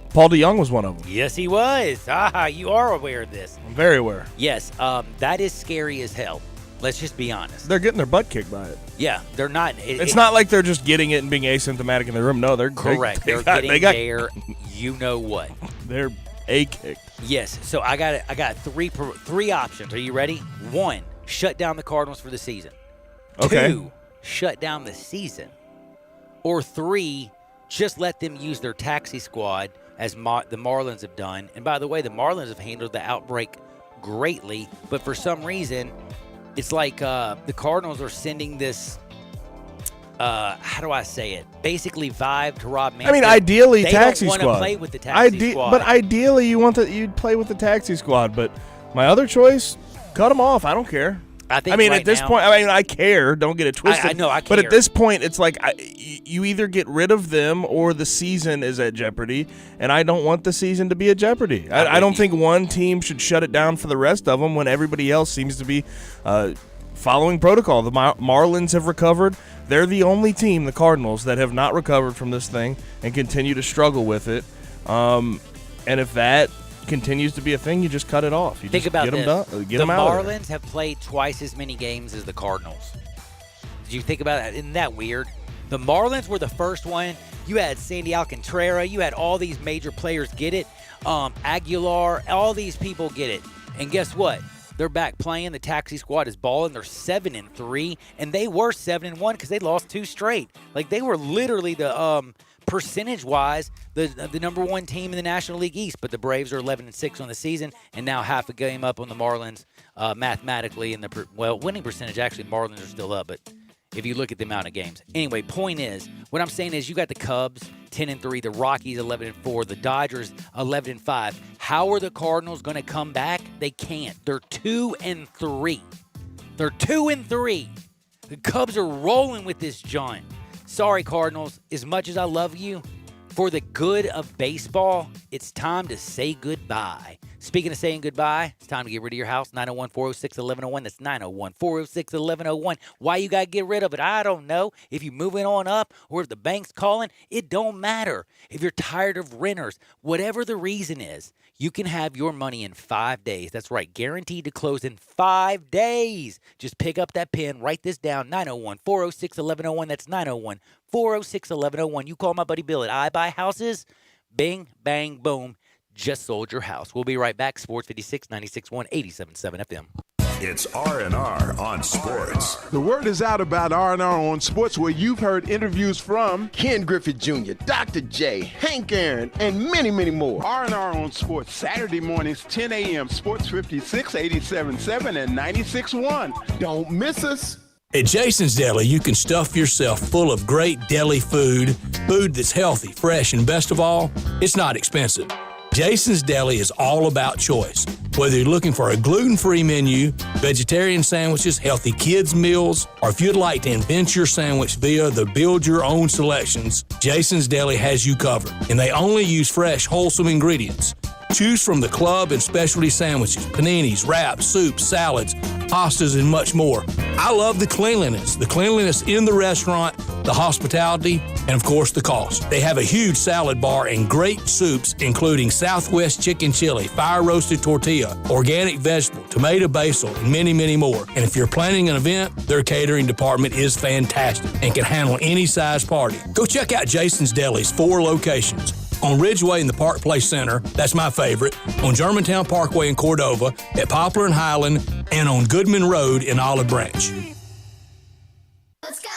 Paul DeJong was one of them. Yes, he was. You are aware of this. I'm very aware. Yes, that is scary as hell. Let's just be honest. They're getting their butt kicked by it. Yeah, they're not. It's not like they're just getting it and being asymptomatic in the room. No, they're correct. They're getting their, you know what? They're kicked. Yes. So I got three options. Are you ready? 1, shut down the Cardinals for the season. Okay. 2, shut down the season. Or 3, just let them use their taxi squad as the Marlins have done. And by the way, the Marlins have handled the outbreak greatly, but for some reason. It's like the Cardinals are sending this, how do I say it? Basically, vibe to Rob Manfred. I mean, ideally, taxi squad. They don't want to play with the taxi squad. But ideally, you'd play with the taxi squad. But my other choice, cut them off. I don't care. I mean, right at this point, I care. Don't get it twisted. I know, I care. But at this point, it's like you either get rid of them or the season is at jeopardy, and I don't want the season to be at jeopardy. I don't think one team should shut it down for the rest of them when everybody else seems to be following protocol. The Marlins have recovered. They're the only team, the Cardinals, that have not recovered from this thing and continue to struggle with it. And if that continues to be a thing, you just cut it off. You think just about get this. Them get them out. The Marlins have played twice as many games as the Cardinals. Did you think about that? Isn't that weird? The Marlins were the first one. You had Sandy Alcantara. You had all these major players get it. Aguilar, all these people get it. And guess what? They're back playing. The taxi squad is balling. They're 7-3, and they were 7-1 because they lost 2 straight. Like, they were literally the percentage-wise the number 1 team in the National League East. But the Braves are 11-6 on the season, and now half a game up on the Marlins mathematically. In the winning percentage, actually, Marlins are still up, but if you look at the amount of games. Anyway, point is, what I'm saying is you got the Cubs 10-3, the Rockies 11-4, the Dodgers 11-5. How are the Cardinals going to come back? They can't. They're 2-3. They're 2-3. The Cubs are rolling with this giant. Sorry, Cardinals. As much as I love you, for the good of baseball, it's time to say goodbye. Speaking of saying goodbye, it's time to get rid of your house. 901-406-1101. That's 901-406-1101. Why you got to get rid of it? I don't know. If you're moving on up or if the bank's calling, it don't matter. If you're tired of renters, whatever the reason is, you can have your money in 5 days. That's right. Guaranteed to close in 5 days. Just pick up that pen. Write this down. 901-406-1101. That's 901-406-1101. You call my buddy Bill at I Buy Houses. Bing, bang, boom. Just sold your house. We'll be right back. Sports 56, 96.1, 87.7 FM. It's R&R on Sports. The word is out about R&R on Sports, where you've heard interviews from Ken Griffith Jr., Dr. J, Hank Aaron, and many, many more. R&R on Sports, Saturday mornings, 10 a.m., Sports 56, 87.7, and 96.1. Don't miss us. At Jason's Deli, you can stuff yourself full of great deli food that's healthy, fresh, and best of all, it's not expensive. Jason's Deli is all about choice. Whether you're looking for a gluten-free menu, vegetarian sandwiches, healthy kids' meals, or if you'd like to invent your sandwich via the build-your-own selections, Jason's Deli has you covered. And they only use fresh, wholesome ingredients. Choose from the club and specialty sandwiches, paninis, wraps, soups, salads, pastas, and much more. I love the cleanliness in the restaurant, the hospitality, and of course the cost. They have a huge salad bar and great soups, including Southwest chicken chili, fire roasted tortilla, organic vegetable, tomato basil, and many, many more. And if you're planning an event, their catering department is fantastic and can handle any size party. Go check out Jason's Deli's 4 locations. On Ridgeway in the Park Place Center, that's my favorite, on Germantown Parkway in Cordova, at Poplar and Highland, and on Goodman Road in Olive Branch. Let's go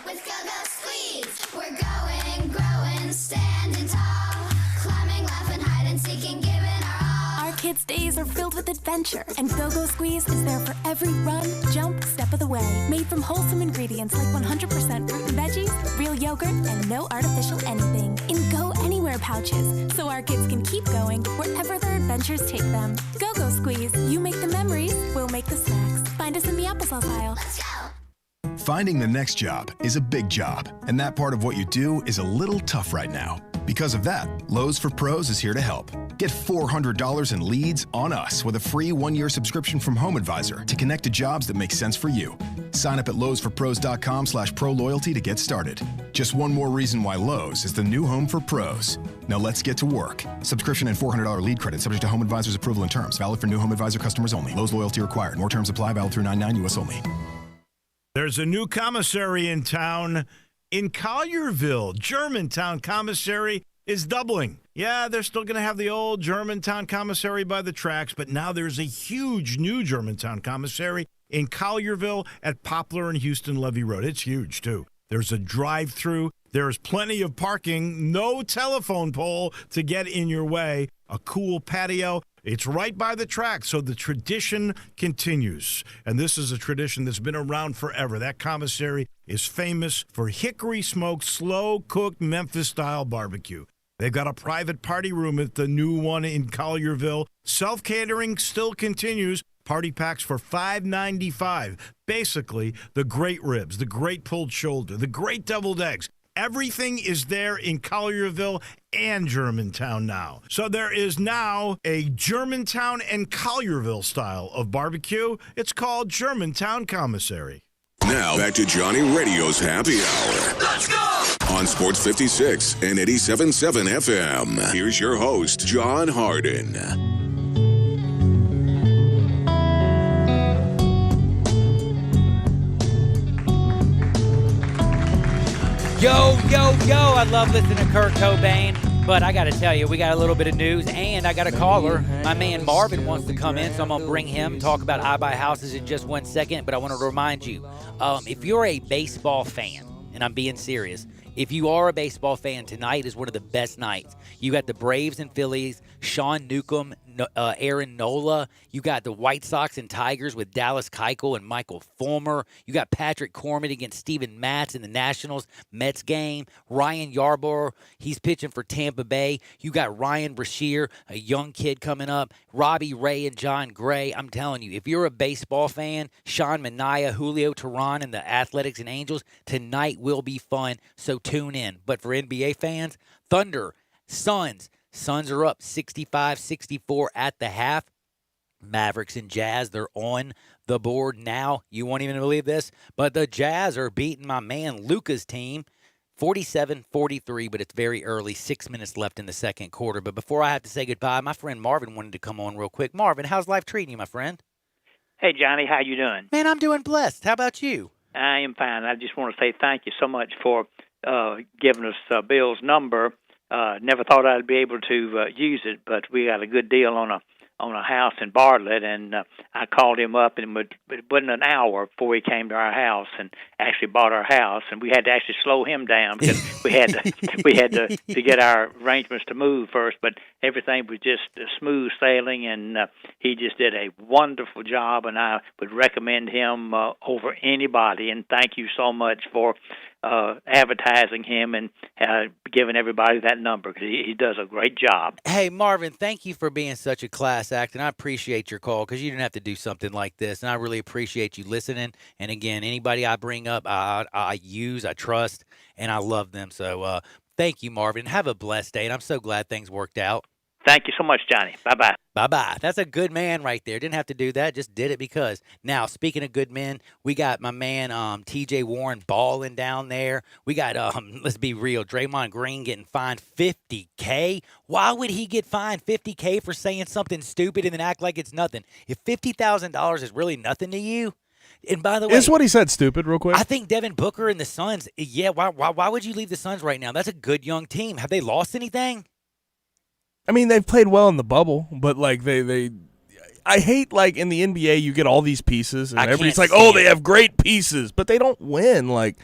with Go-Go Squeeze. We're going, growing, standing tall, climbing, laughing, hide and seeking, giving our all. Our kids' days are filled with adventure, and Go-Go Squeeze is there for every run, jump, step of the way. Made from wholesome ingredients like 100% fruit and veggies, real yogurt, and no artificial anything. In Go Anywhere pouches, so our kids can keep going wherever their adventures take them. Go-Go Squeeze. You make the memories, we'll make the snacks. Find us in the applesauce aisle. Let's go. Finding the next job is a big job, and that part of what you do is a little tough right now. Because of that, Lowe's for Pros is here to help. Get $400 in leads on us with a free 1-year subscription from Home Advisor to connect to jobs that make sense for you. Sign up at lowesforpros.com/proloyalty to get started. Just one more reason why Lowe's is the new home for pros. Now let's get to work. Subscription and $400 lead credit subject to Home Advisor's approval and terms. Valid for new Home Advisor customers only. Lowe's loyalty required. More terms apply. Valid through 9/9 U.S. only. There's a new commissary in town in Collierville. Germantown Commissary is doubling. Yeah, they're still going to have the old Germantown Commissary by the tracks, but now there's a huge new Germantown Commissary in Collierville at Poplar and Houston Levy Road. It's huge, too. There's a drive-through. There's plenty of parking. No telephone pole to get in your way. A cool patio. It's right by the track, so the tradition continues. And this is a tradition that's been around forever. That commissary is famous for hickory-smoked, slow-cooked Memphis-style barbecue. They've got a private party room at the new one in Collierville. Self-catering still continues. Party packs for $5.95. Basically, the great ribs, the great pulled shoulder, the great deviled eggs. Everything is there in Collierville and Germantown now. So there is now a Germantown and Collierville style of barbecue. It's called Germantown Commissary. Now back to Johnny Radio's Happy Hour. Let's go! On Sports 56 and 87.7 FM. Here's your host, John Harden. Yo, yo, yo. I love listening to Kurt Cobain. But I got to tell you, we got a little bit of news, and I got a caller. My man Marvin wants to come in, so I'm going to bring him, talk about I Buy Houses in just 1 second. But I want to remind you, if you're a baseball fan, and I'm being serious, if you are a baseball fan, tonight is one of the best nights. You got the Braves and Phillies, Sean Newcomb, Aaron Nola. You got the White Sox and Tigers with Dallas Keuchel and Michael Fulmer. You got Patrick Corman against Steven Matz in the Nationals Mets game. Ryan Yarbrough, he's pitching for Tampa Bay. You got Ryan Brashear, a young kid coming up. Robbie Ray and John Gray. I'm telling you, if you're a baseball fan, Sean Manaea, Julio Teheran, and the Athletics and Angels, tonight will be fun, so tune in. But for NBA fans, Thunder, Suns. Suns are up 65-64 at the half. Mavericks and Jazz, they're on the board now. You won't even believe this, but the Jazz are beating my man Luka's team 47-43, but it's very early. 6 minutes left in the second quarter. But before I have to say goodbye, my friend Marvin wanted to come on real quick. Marvin, how's life treating you, my friend? Hey, Johnny, how you doing? Man, I'm doing blessed. How about you? I am fine. I just want to say thank you so much for giving us Bill's number. Never thought I'd be able to use it, but we got a good deal on a house in Bartlett, and I called him up, and it wasn't an hour before he came to our house and actually bought our house, and we had to actually slow him down because we had to get our arrangements to move first, but everything was just smooth sailing, and he just did a wonderful job, and I would recommend him over anybody, and thank you so much for advertising him and giving everybody that number because he does a great job. Hey, Marvin, thank you for being such a class act, and I appreciate your call because you didn't have to do something like this, and I really appreciate you listening. And again, anybody I bring up, I use, I trust, and I love them. So thank you, Marvin. Have a blessed day, and I'm so glad things worked out. Thank you so much, Johnny. Bye-bye. Bye-bye. That's a good man right there. Didn't have to do that. Just did it because. Now, speaking of good men, we got my man T.J. Warren balling down there. We got, let's be real, Draymond Green getting fined $50K. Why would he get fined $50K for saying something stupid and then act like it's nothing? If $50,000 is really nothing to you, and by the way, is what he said stupid real quick? I think Devin Booker and the Suns, yeah, why would you leave the Suns right now? That's a good young team. Have they lost anything? I mean, they've played well in the bubble, but like I hate like in the NBA you get all these pieces and everybody's like, oh, they have great pieces, but they don't win. Like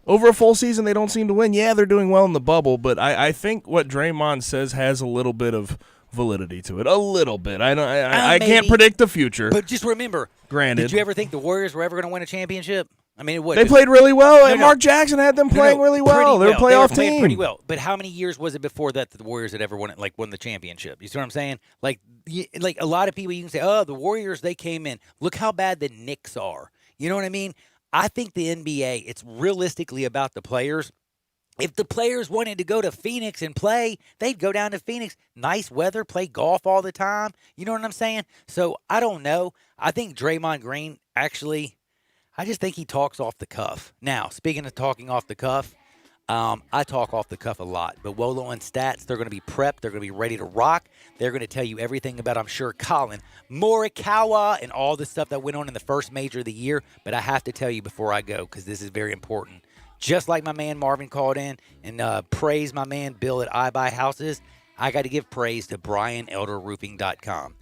over a full season, they don't seem to win. Yeah, they're doing well in the bubble, but I think what Draymond says has a little bit of validity to it, a little bit. I can't predict the future, but just remember. Granted, did you ever think the Warriors were ever going to win a championship? I mean, they played really well, and Mark Jackson had them playing really well. They're a playoff team. Pretty well. But how many years was it before that the Warriors had ever won the championship? You see what I'm saying? Like a lot of people, you can say, oh, the Warriors, they came in. Look how bad the Knicks are. You know what I mean? I think the NBA, it's realistically about the players. If the players wanted to go to Phoenix and play, they'd go down to Phoenix. Nice weather, play golf all the time. You know what I'm saying? So I don't know. I think Draymond Green actually, I just think he talks off the cuff. Now, speaking of talking off the cuff, I talk off the cuff a lot. But Wolo and Stats, they're going to be prepped. They're going to be ready to rock. They're going to tell you everything about, I'm sure, Colin Morikawa and all the stuff that went on in the first major of the year. But I have to tell you before I go, because this is very important. Just like my man Marvin called in and praised my man Bill at I Buy Houses, I got to give praise to BrianElderRoofing.com.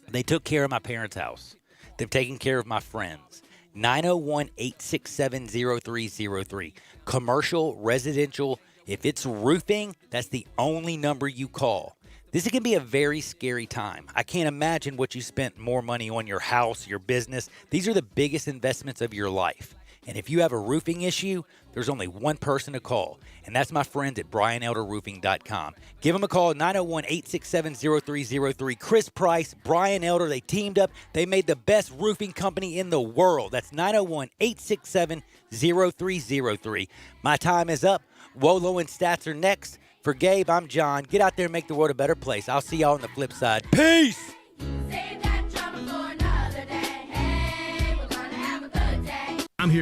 They took care of my parents' house. They've taken care of my friends. 901-867-0303. Commercial, residential. If it's roofing, that's the only number you call. This can be a very scary time. I can't imagine what you spent more money on your house, your business. These are the biggest investments of your life. And if you have a roofing issue, there's only one person to call, and that's my friends at BrianElderRoofing.com. Give them a call at 901-867-0303. Chris Price, Brian Elder, they teamed up. They made the best roofing company in the world. That's 901-867-0303. My time is up. Wolo and Stats are next. For Gabe, I'm John. Get out there and make the world a better place. I'll see y'all on the flip side. Peace!